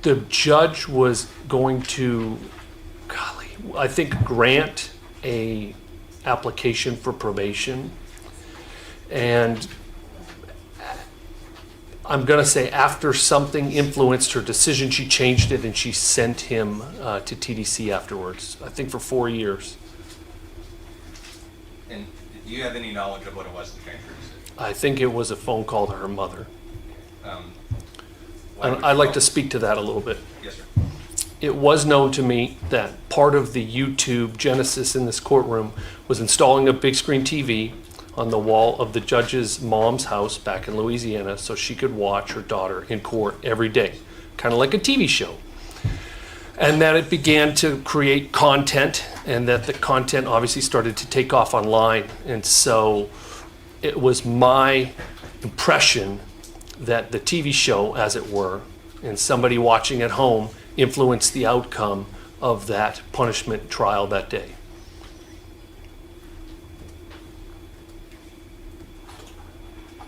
The judge was going to, I think, grant a application for probation, and I'm going to say after something influenced her decision, she changed it and she sent him to TDC afterwards, I think for 4 years. And do you have any knowledge of what it was that changed her decision? I think it was a phone call to her mother. I'd like to speak to that a little bit. Yes, sir. It was known to me that part of the YouTube genesis in this courtroom was installing a big screen TV on the wall of the judge's mom's house back in Louisiana so she could watch her daughter in court every day, kind of like a TV show. And that it began to create content, and that the content obviously started to take off online. And so it was my impression that the TV show, as it were, and somebody watching at home influenced the outcome of that punishment trial that day.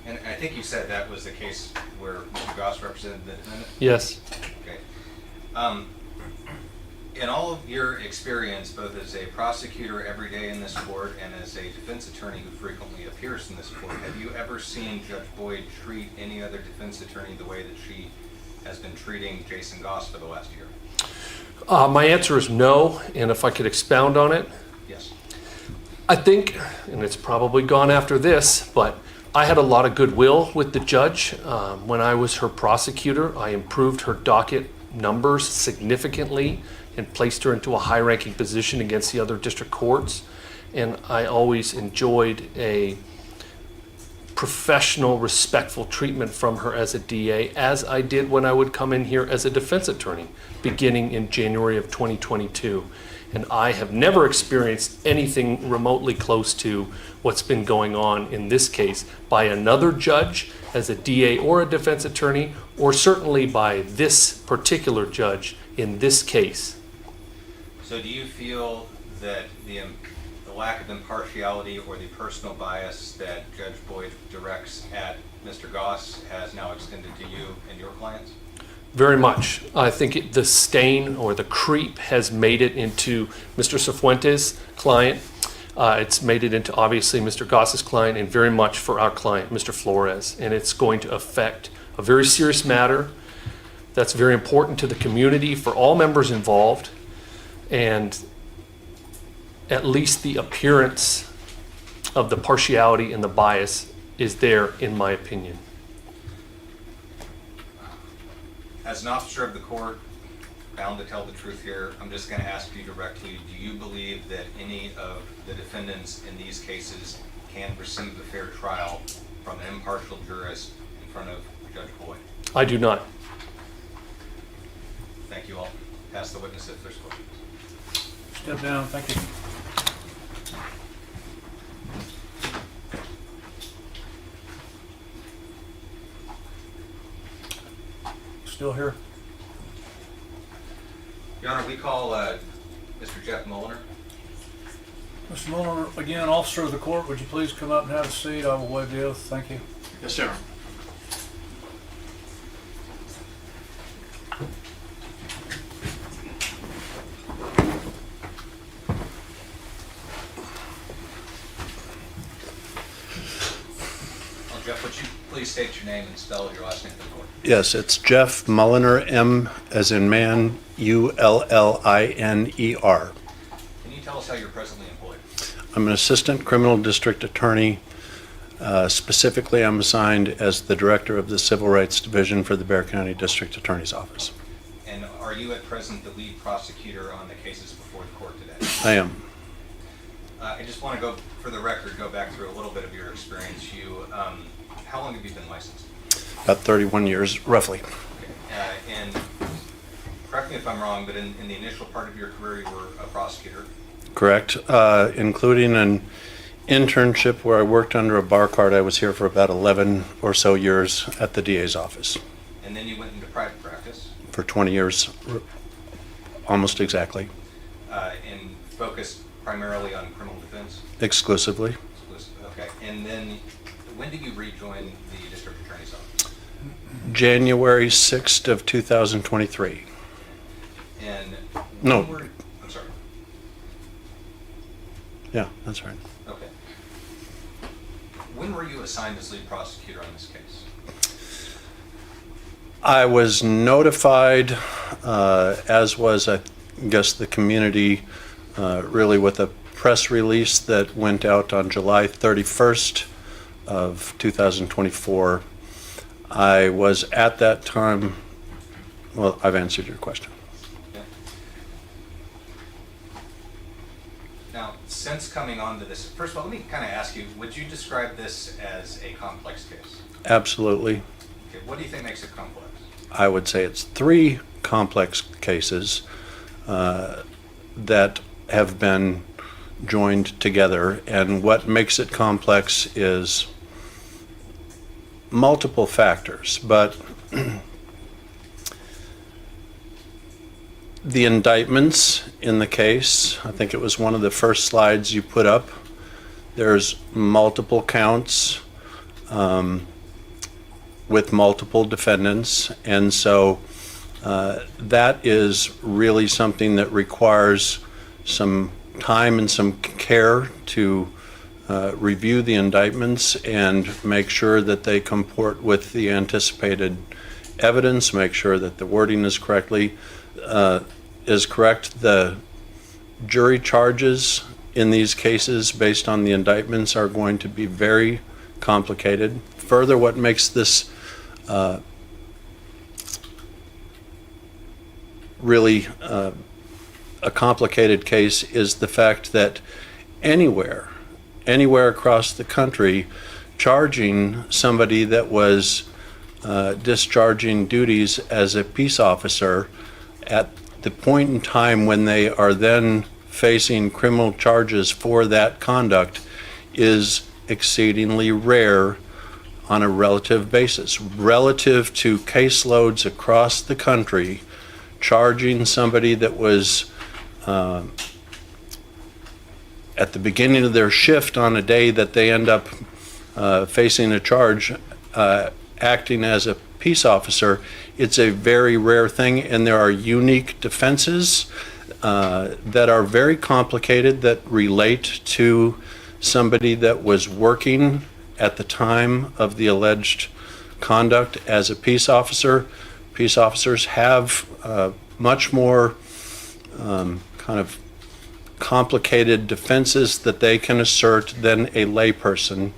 And I think you said that was the case where Mr. Goss represented the defendant? Yes. Okay. In all of your experience, both as a prosecutor every day in this court and as a defense attorney who frequently appears in this court, have you ever seen Judge Boyd treat any other defense attorney the way that she has been treating Jason Goss for the last year? My answer is no, and if I could expound on it. Yes. I think, and it's probably gone after this, but I had a lot of goodwill with the judge. When I was her prosecutor, I improved her docket numbers significantly and placed her into a high-ranking position against the other district courts. And I always enjoyed a professional, respectful treatment from her as a DA, as I did when I would come in here as a defense attorney, beginning in January of 2022. And I have never experienced anything remotely close to what's been going on in this case by another judge as a DA or a defense attorney, or certainly by this particular judge in this case. So do you feel that the lack of impartiality or the personal bias that Judge Boyd directs at Mr. Goss has now extended to you and your clients? Very much. I think the stain or the creep has made it into Mr. Cifuentes' client. It's made it into obviously Mr. Goss's client, and very much for our client, Mr. Flores. And it's going to affect a very serious matter that's very important to the community for all members involved. And at least the appearance of the partiality and the bias is there, in my opinion. As an officer of the court, bound to tell the truth here, I'm just going to ask you directly, do you believe that any of the defendants in these cases can receive a fair trial from an impartial jurist in front of Judge Boyd? I do not. Thank you all. Pass the witness if there's questions. Step down, thank you. still here? Your Honor, we call Mr. Jeff Mulliner. Mr. Mulliner, again, officer of the court, would you please come up and have a seat? I will waive the oath. Thank you. Yes, sir. Jeff, would you please state your name and spell your last name for the court? Yes, it's Jeff Mulliner, M as in man, Ulliner. Can you tell us how you're presently employed? I'm an assistant criminal district attorney. Specifically, I'm assigned as the director of the Civil Rights Division for the Bexar County District Attorney's Office. And are you at present the lead prosecutor on the cases before the court today? I am. I just want to go, for the record, go back through a little bit of your experience. How long have you been licensed? About 31 years, roughly. Okay. And correct me if I'm wrong, but in the initial part of your career, you were a prosecutor. Correct, including an internship where I worked under a bar card. I was here for about 11 or so years at the DA's office. And then you went into private practice. For 20 years, almost exactly. And focused primarily on criminal defense? Exclusively. Okay. And then when did you rejoin the district attorney's office? January 6th of 2023. And no. I'm sorry. Yeah, that's right. Okay. When were you assigned as lead prosecutor on this case? I was notified, as was, I guess, the community, really with a press release that went out on July 31st of 2024. I was at that time, well, I've answered your question. Yeah. Now, since coming on to this, first of all, let me kind of ask you, would you describe this as a complex case? Absolutely. Okay, what do you think makes it complex? I would say it's 3 complex cases that have been joined together, and what makes it complex is multiple factors, but the indictments in the case, I think it was one of the first slides you put up, there's multiple counts with multiple defendants, and so that is really something that requires some time and some care to review the indictments and make sure that they comport with the anticipated evidence, make sure that the wording is correct. The jury charges in these cases based on the indictments are going to be very complicated. Further, what makes this really a complicated case is the fact that anywhere across the country, charging somebody that was discharging duties as a peace officer at the point in time when they are then facing criminal charges for that conduct is exceedingly rare on a relative basis. Relative to caseloads across the country, charging somebody that was at the beginning of their shift on a day that they end up facing a charge, acting as a peace officer, it's a very rare thing, and there are unique defenses that are very complicated that relate to somebody that was working at the time of the alleged conduct as a peace officer. Peace officers have much more kind of complicated defenses that they can assert than a layperson.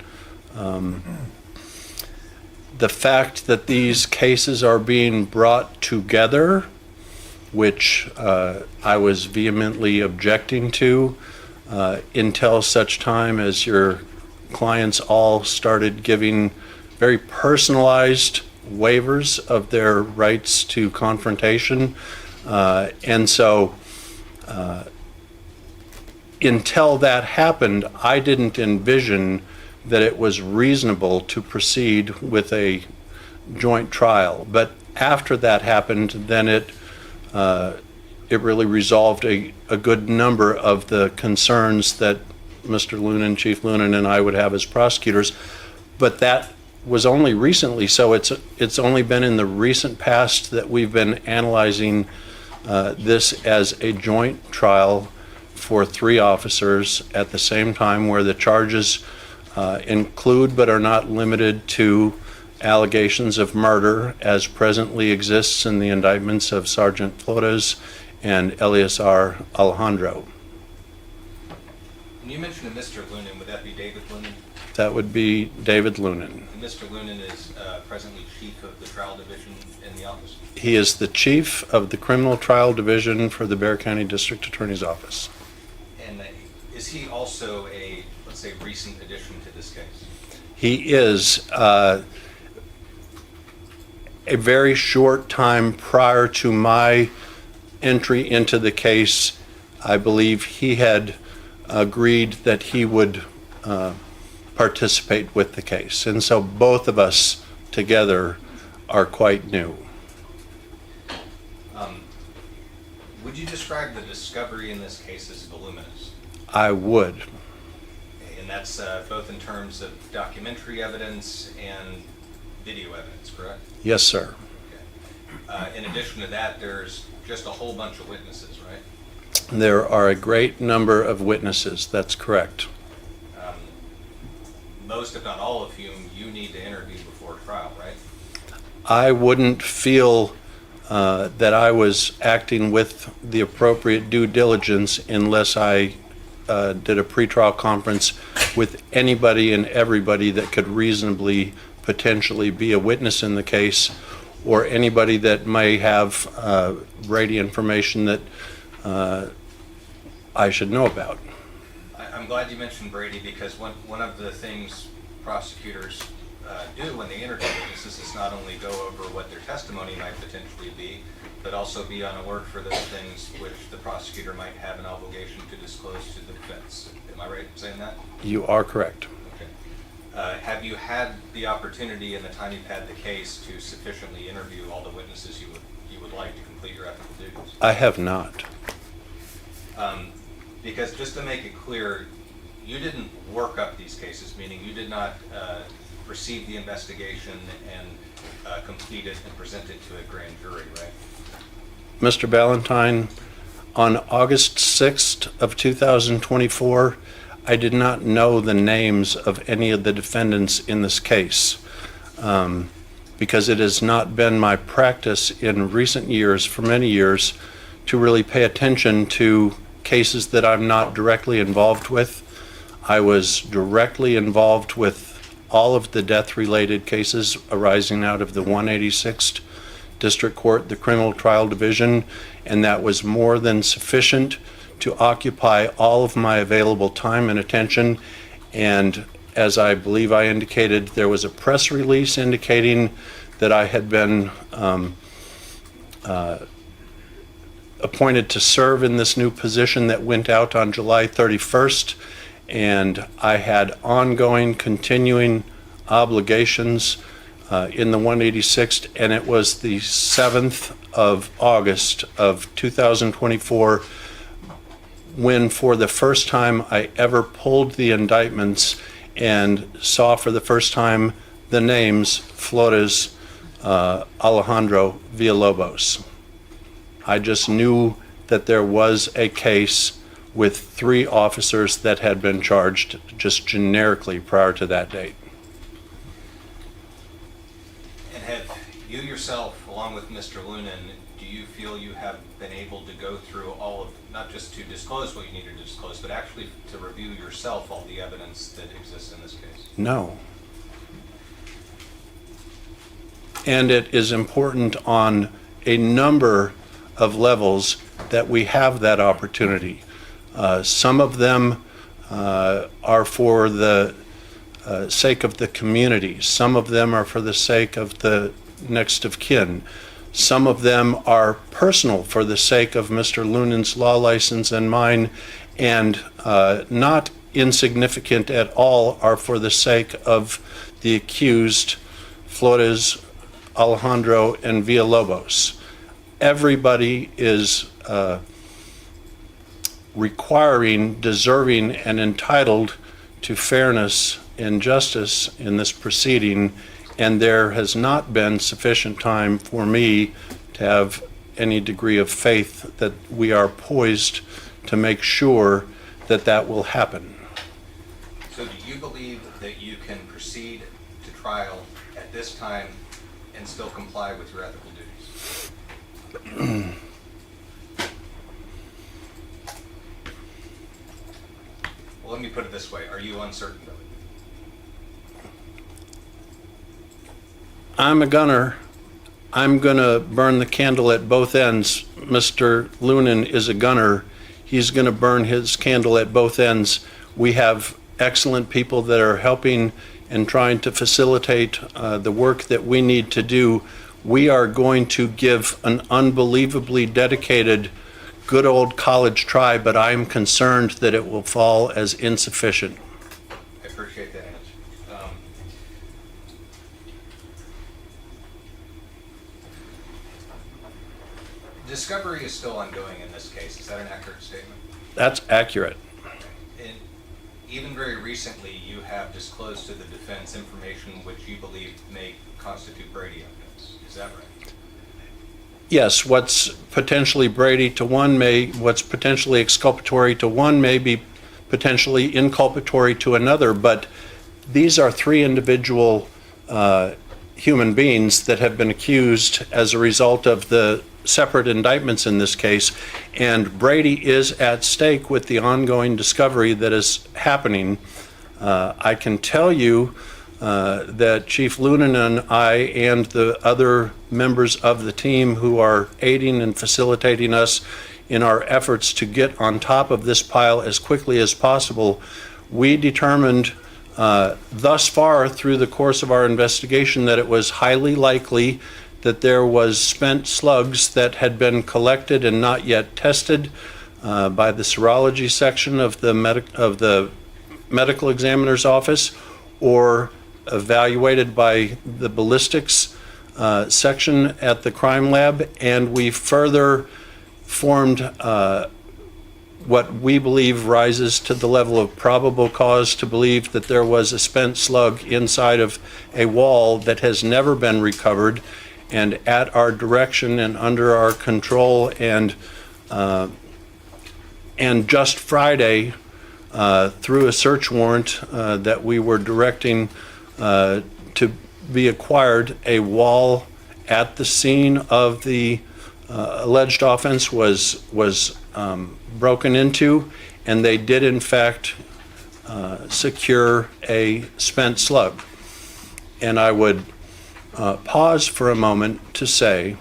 The fact that these cases are being brought together, which I was vehemently objecting to until such time as your clients all started giving very personalized waivers of their rights to confrontation. And so until that happened, I didn't envision that it was reasonable to proceed with a joint trial. But after that happened, then it really resolved a good number of the concerns that Mr. Lunan, Chief Lunan, and I would have as prosecutors. But that was only recently, so it's only been in the recent past that we've been analyzing this as a joint trial for 3 officers at the same time, where the charges include but are not limited to allegations of murder as presently exists in the indictments of Sergeant Flores and Eleazar Alejandro. When you mentioned Mr. Lunan, would that be David Lunan? That would be David Lunan. And Mr. Lunan is presently chief of the trial division in the office? He is the chief of the criminal trial division for the Bexar County District Attorney's Office. And is he also a, let's say, recent addition to this case? He is. A very short time prior to my entry into the case, I believe he had agreed that he would participate with the case. And so both of us together are quite new. Would you describe the discovery in this case as voluminous? I would. And that's both in terms of documentary evidence and video evidence, correct? Yes, sir. Okay. In addition to that, there's just a whole bunch of witnesses, right? There are a great number of witnesses. That's correct. Most, if not all of whom, you need to interview before trial, right? I wouldn't feel that I was acting with the appropriate due diligence unless I did a pretrial conference with anybody and everybody that could reasonably potentially be a witness in the case, or anybody that may have Brady information that I should know about. I'm glad you mentioned Brady, because one of the things prosecutors do when they interview witnesses is not only go over what their testimony might potentially be, but also be on alert for those things which the prosecutor might have an obligation to disclose to the defense. Am I right in saying that? You are correct. Okay. Have you had the opportunity in the time you've had the case to sufficiently interview all the witnesses you would like to complete your ethical duties? I have not. Because just to make it clear, you didn't work up these cases, meaning you did not receive the investigation and complete it and present it to a grand jury, right? Mr. Ballentine, on August 6th of 2024, I did not know the names of any of the defendants in this case because it has not been my practice in recent years, for many years, to really pay attention to cases that I'm not directly involved with. I was directly involved with all of the death-related cases arising out of the 186th District Court, the Criminal Trial Division, and that was more than sufficient to occupy all of my available time and attention. And as I believe I indicated, there was a press release indicating that I had been appointed to serve in this new position that went out on July 31st, and I had ongoing, continuing obligations in the 186th, and it was the 7th of August of 2024 when for the first time I ever pulled the indictments and saw for the first time the names Flores, Alejandro, Villalobos. I just knew that there was a case with 3 officers that had been charged just generically prior to that date. And have you yourself, along with Mr. Lunan, do you feel you have been able to go through all of, not just to disclose what you needed to disclose, but actually to review yourself all the evidence that exists in this case? No. And it is important on a number of levels that we have that opportunity. Some of them are for the sake of the community. Some of them are for the sake of the next of kin. Some of them are personal for the sake of Mr. Lunan's law license and mine, and not insignificant at all are for the sake of the accused Flores, Alejandro, and Villalobos. Everybody is requiring, deserving, and entitled to fairness and justice in this proceeding, and there has not been sufficient time for me to have any degree of faith that we are poised to make sure that that will happen. So do you believe that you can proceed to trial at this time and still comply with your ethical duties? Well, let me put it this way. Are you uncertain of it? I'm a gunner. I'm going to burn the candle at both ends. Mr. Lunan is a gunner. He's going to burn his candle at both ends. We have excellent people that are helping and trying to facilitate the work that we need to do. We are going to give an unbelievably dedicated, good old college try, but I'm concerned that it will fall as insufficient. I appreciate that answer. Discovery is still ongoing in this case. Is that an accurate statement? That's accurate. And even very recently, you have disclosed to the defense information which you believe may constitute Brady evidence. Is that right? Yes, what's potentially Brady to one what's potentially exculpatory to one may be potentially inculpatory to another, but these are three individual human beings that have been accused as a result of the separate indictments in this case, and Brady is at stake with the ongoing discovery that is happening. I can tell you that Chief Lunan and I and the other members of the team who are aiding and facilitating us in our efforts to get on top of this pile as quickly as possible, we determined thus far through the course of our investigation that it was highly likely that there was spent slugs that had been collected and not yet tested by the serology section of the medical examiner's office, or evaluated by the ballistics section at the crime lab, and we further formed what we believe rises to the level of probable cause to believe that there was a spent slug inside of a wall that has never been recovered, and at our direction and under our control, and just Friday, through a search warrant that we were directing to be acquired, a wall at the scene of the alleged offense was broken into, and they did in fact secure a spent slug. And I would pause for a moment to say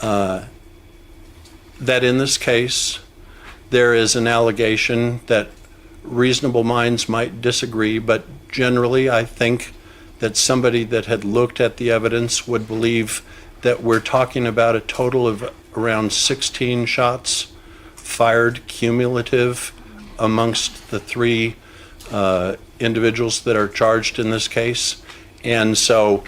that in this case there is an allegation that reasonable minds might disagree, but generally I think that somebody that had looked at the evidence would believe that we're talking about a total of around 16 shots fired cumulative amongst the three individuals that are charged in this case. And so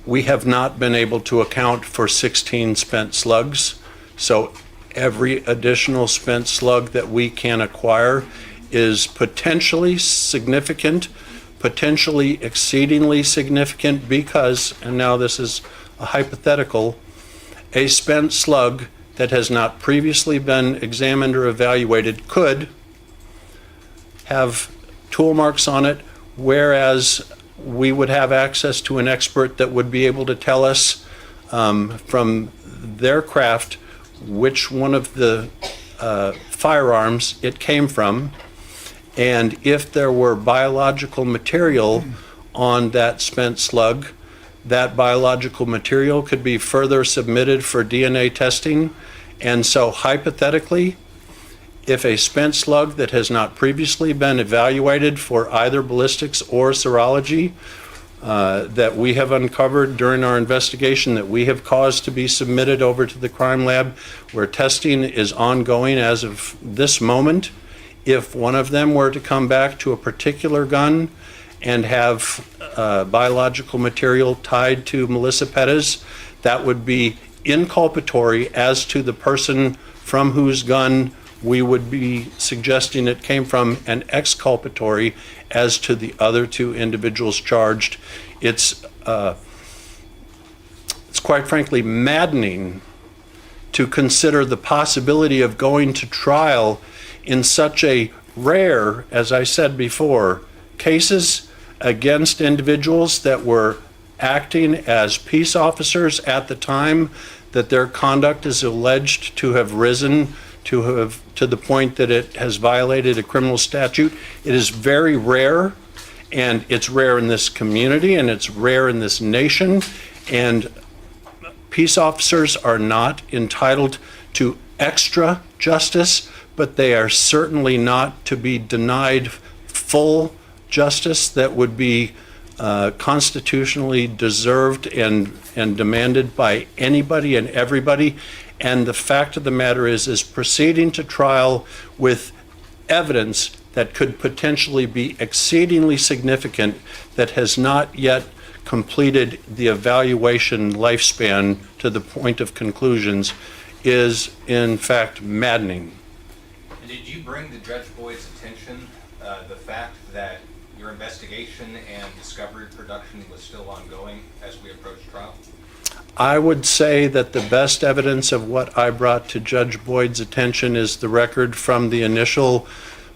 we have not been able to account for 16 spent slugs. So every additional spent slug that we can acquire is potentially significant, potentially exceedingly significant, because, and now this is a hypothetical, a spent slug that has not previously been examined or evaluated could have tool marks on it, whereas we would have access to an expert that would be able to tell us from their craft which one of the firearms it came from, and if there were biological material on that spent slug, that biological material could be further submitted for DNA testing. And so hypothetically, if a spent slug that has not previously been evaluated for either ballistics or serology that we have uncovered during our investigation, that we have caused to be submitted over to the crime lab where testing is ongoing as of this moment, if one of them were to come back to a particular gun and have biological material tied to Melissa Perez, that would be inculpatory as to the person from whose gun we would be suggesting it came from, and exculpatory as to the other two individuals charged. It's quite frankly maddening to consider the possibility of going to trial in such a rare, as I said before, cases against individuals that were acting as peace officers at the time that their conduct is alleged to have risen to the point that it has violated a criminal statute. It is very rare, and it's rare in this community, and it's rare in this nation, and peace officers are not entitled to extra justice, but they are certainly not to be denied full justice that would be constitutionally deserved and demanded by anybody and everybody. And the fact of the matter is proceeding to trial with evidence that could potentially be exceedingly significant that has not yet completed the evaluation lifespan to the point of conclusions is in fact maddening. And did you bring to Judge Boyd's attention the fact that your investigation and discovery production was still ongoing as we approached trial? I would say that the best evidence of what I brought to Judge Boyd's attention is the record from the initial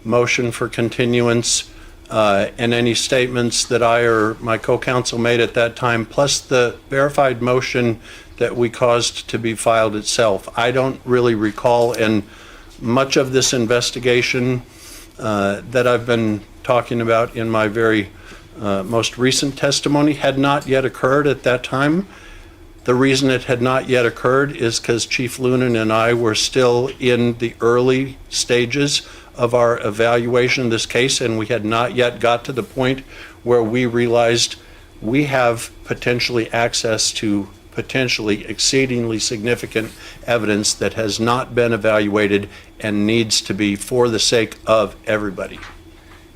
motion for continuance and any statements that I or my co-counsel made at that time, plus the verified motion that we caused to be filed itself. I don't really recall, and much of this investigation that I've been talking about in my very most recent testimony had not yet occurred at that time. The reason it had not yet occurred is because Chief Lunan and I were still in the early stages of our evaluation of this case, and we had not yet got to the point where we realized we have potentially access to potentially exceedingly significant evidence that has not been evaluated and needs to be for the sake of everybody.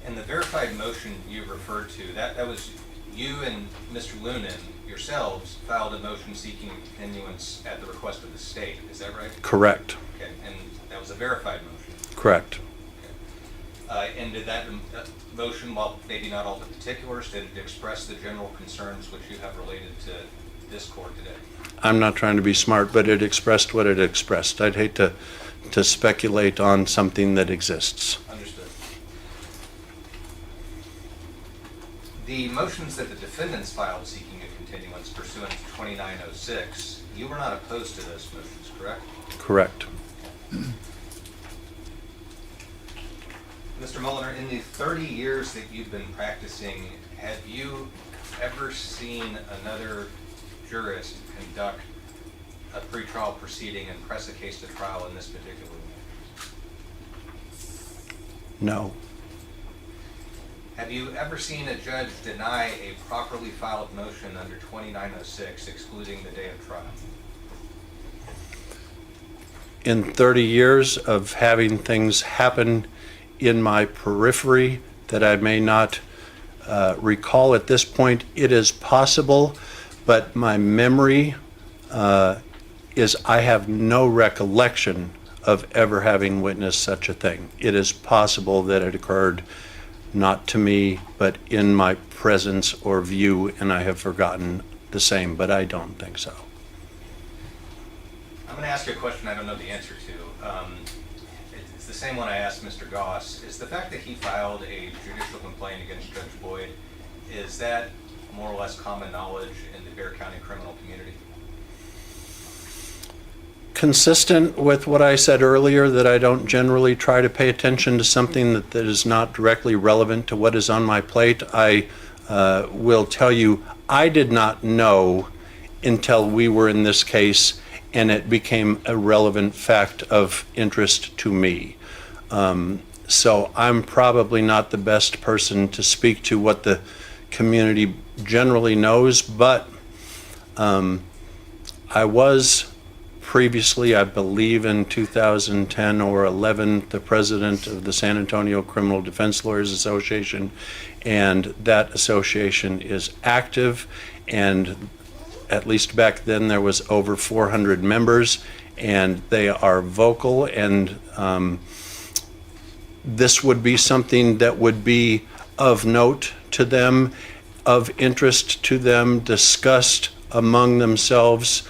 And the verified motion you referred to, that was you and Mr. Lunan yourselves filed a motion seeking continuance at the request of the state. Is that right? Correct. Okay, and that was a verified motion? Correct. Okay. And did that motion, while maybe not all the particulars, did it express the general concerns which you have related to this court today? I'm not trying to be smart, but it expressed what it expressed. I'd hate to speculate on something that exists. Understood. The motions that the defendants filed seeking a continuance pursuant to 2906, you were not opposed to those motions, correct? Correct. Mr. Mulliner, in the 30 years that you've been practicing, have you ever seen another jurist conduct a pretrial proceeding and press a case to trial in this particular way? No. Have you ever seen a judge deny a properly filed motion under 2906, excluding the day of trial? In 30 years of having things happen in my periphery that I may not recall at this point, it is possible, but my memory is I have no recollection of ever having witnessed such a thing. It is possible that it occurred not to me, but in my presence or view, and I have forgotten the same, but I don't think so. I'm going to ask you a question I don't know the answer to. It's the same one I asked Mr. Goss. Is the fact that he filed a judicial complaint against Judge Boyd, is that more or less common knowledge in the Bexar County criminal community? Consistent with what I said earlier, that I don't generally try to pay attention to something that is not directly relevant to what is on my plate, I will tell you I did not know until we were in this case and it became a relevant fact of interest to me. So I'm probably not the best person to speak to what the community generally knows, but I was previously, I believe in 2010 or 11, the president of the San Antonio Criminal Defense Lawyers Association, and that association is active, and at least back then there was over 400 members, and they are vocal, and this would be something that would be of note to them, of interest to them, discussed among themselves.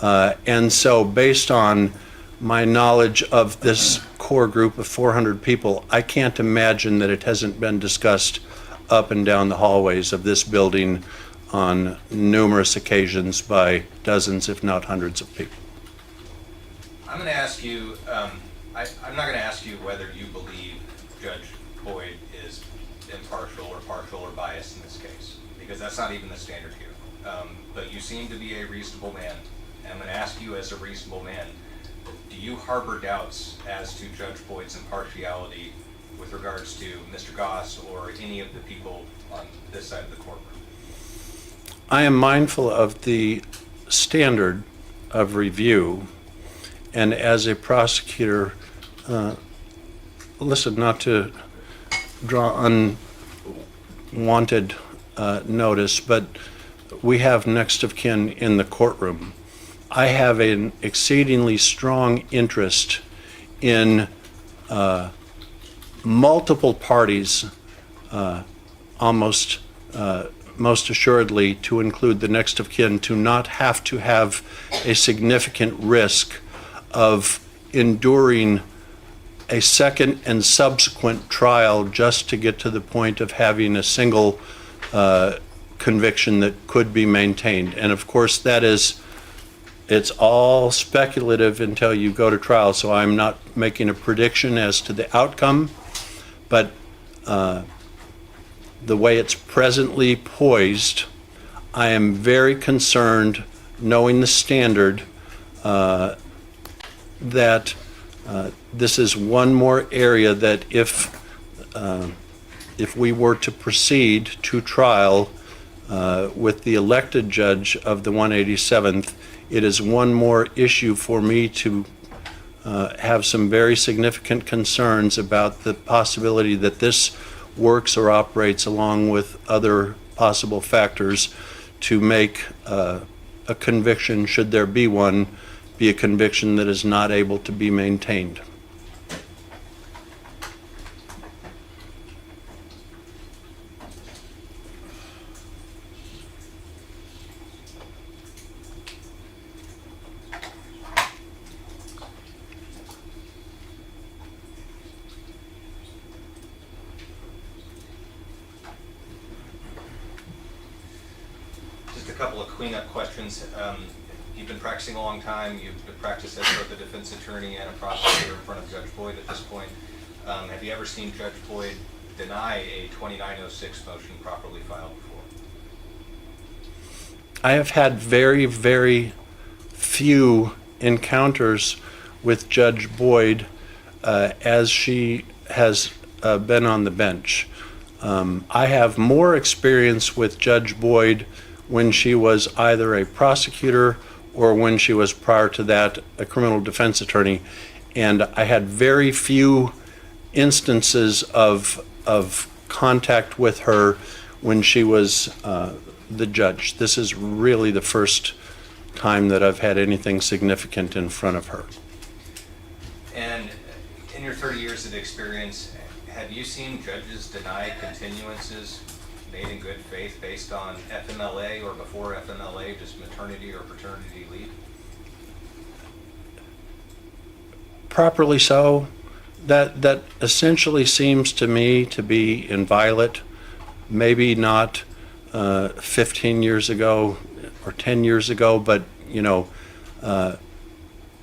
And so based on my knowledge of this core group of 400 people, I can't imagine that it hasn't been discussed up and down the hallways of this building on numerous occasions by dozens, if not hundreds of people. I'm going to ask you, I'm not going to ask you whether you believe Judge Boyd is impartial or partial or biased in this case, because that's not even the standard here. But you seem to be a reasonable man. And I'm going to ask you as a reasonable man, do you harbor doubts as to Judge Boyd's impartiality with regards to Mr. Goss or any of the people on this side of the courtroom? I am mindful of the standard of review, and as a prosecutor, listen, not to draw unwanted notice, but we have next of kin in the courtroom. I have an exceedingly strong interest in multiple parties, most assuredly to include the next of kin, to not have to have a significant risk of enduring a second and subsequent trial just to get to the point of having a single conviction that could be maintained. And of course it's all speculative until you go to trial, so I'm not making a prediction as to the outcome, but the way it's presently poised, I am very concerned, knowing the standard, that this is one more area that if we were to proceed to trial with the elected judge of the 187th, it is one more issue for me to have some very significant concerns about the possibility that this works or operates along with other possible factors to make a conviction, should there be one, be a conviction that is not able to be maintained. Just a couple of cleanup questions. You've been practicing a long time. You've been practicing as both a defense attorney and a prosecutor in front of Judge Boyd at this point. Have you ever seen Judge Boyd deny a 2906 motion properly filed before? I have had very, very few encounters with Judge Boyd as she has been on the bench. I have more experience with Judge Boyd when she was either a prosecutor or when she was, prior to that, a criminal defense attorney. And I had very few instances of contact with her when she was the judge. This is really the first time that I've had anything significant in front of her. And in your 30 years of experience, have you seen judges deny continuances made in good faith based on FMLA or before FMLA, just maternity or paternity leave? Properly so. That essentially seems to me to be inviolate. Maybe not 15 years ago or 10 years ago, but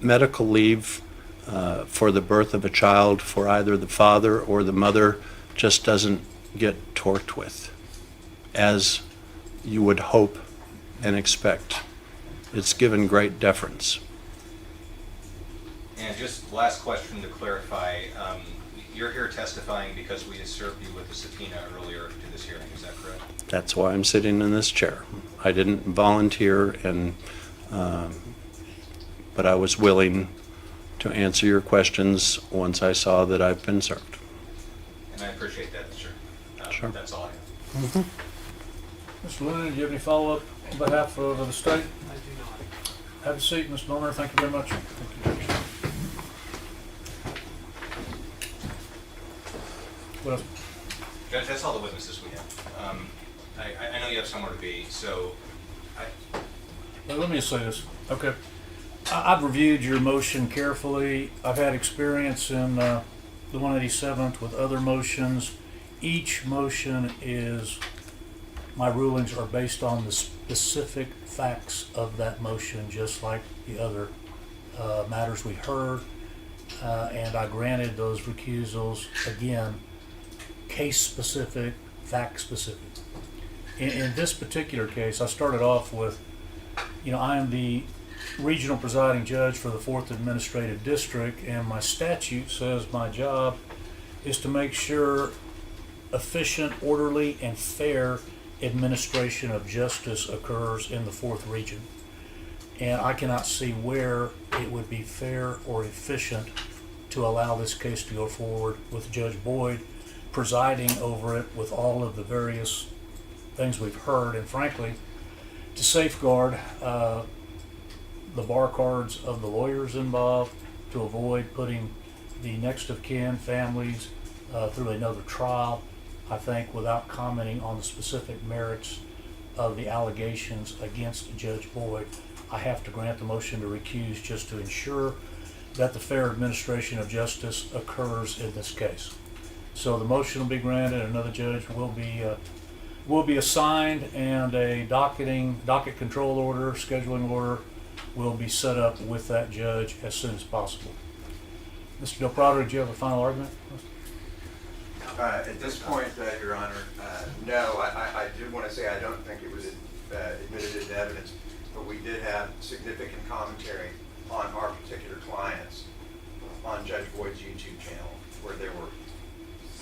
medical leave for the birth of a child for either the father or the mother just doesn't get torqued with, as you would hope and expect. It's given great deference. And just last question to clarify, you're here testifying because we had served you with a subpoena earlier to this hearing, is that correct? That's why I'm sitting in this chair. I didn't volunteer, and but I was willing to answer your questions once I saw that I've been served. And I appreciate that, sir. Sure. That's all I have. Mr. Mulliner, do you have any follow-up on behalf of the state? I do not. Have a seat, Mr. Mulliner. Thank you very much. Thank you. What else? Judge, that's all the witnesses we have. I know you have somewhere to be, so Let me just say this. Okay. I've reviewed your motion carefully. I've had experience in the 187th with other motions. Each motion my rulings are based on the specific facts of that motion, just like the other matters we heard. And I granted those recusals, again, case specific, fact specific. In this particular case, I started off with, I am the regional presiding judge for the 4th Administrative District, and my statute says my job is to make sure efficient, orderly, and fair administration of justice occurs in the 4th Region. And I cannot see where it would be fair or efficient to allow this case to go forward with Judge Boyd presiding over it with all of the various things we've heard, and frankly, to safeguard the bar cards of the lawyers involved, to avoid putting the next of kin families through another trial. I think without commenting on the specific merits of the allegations against Judge Boyd, I have to grant the motion to recuse just to ensure that the fair administration of justice occurs in this case. So the motion will be granted, another judge will be assigned, and a docket control order, scheduling order will be set up with that judge as soon as possible. Mr. Del Prado, did you have a final argument? At this point, Your Honor, no. I did want to say I don't think it was admitted into evidence, but we did have significant commentary on our particular clients on Judge Boyd's YouTube channel, where there were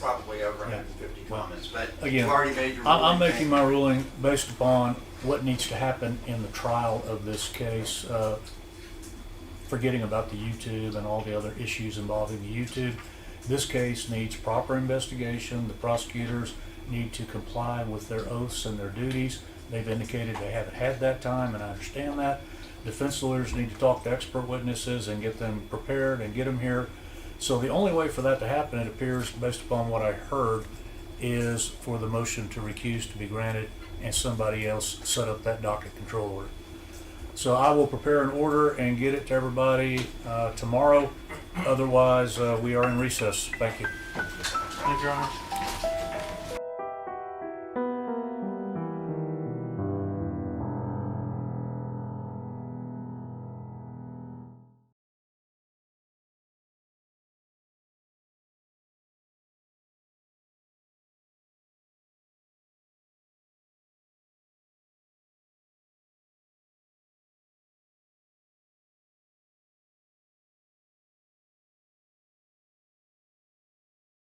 probably over 150 comments. But again, you've already made your ruling. I'm making my ruling based upon what needs to happen in the trial of this case, forgetting about the YouTube and all the other issues involving the YouTube. This case needs proper investigation. The prosecutors need to comply with their oaths and their duties. They've indicated they haven't had that time, and I understand that. Defense lawyers need to talk to expert witnesses and get them prepared and get them here. So the only way for that to happen, it appears, based upon what I heard, is for the motion to recuse to be granted and somebody else set up that docket control order. So I will prepare an order and get it to everybody tomorrow. Otherwise, we are in recess. Thank you. Thank you, Your Honor.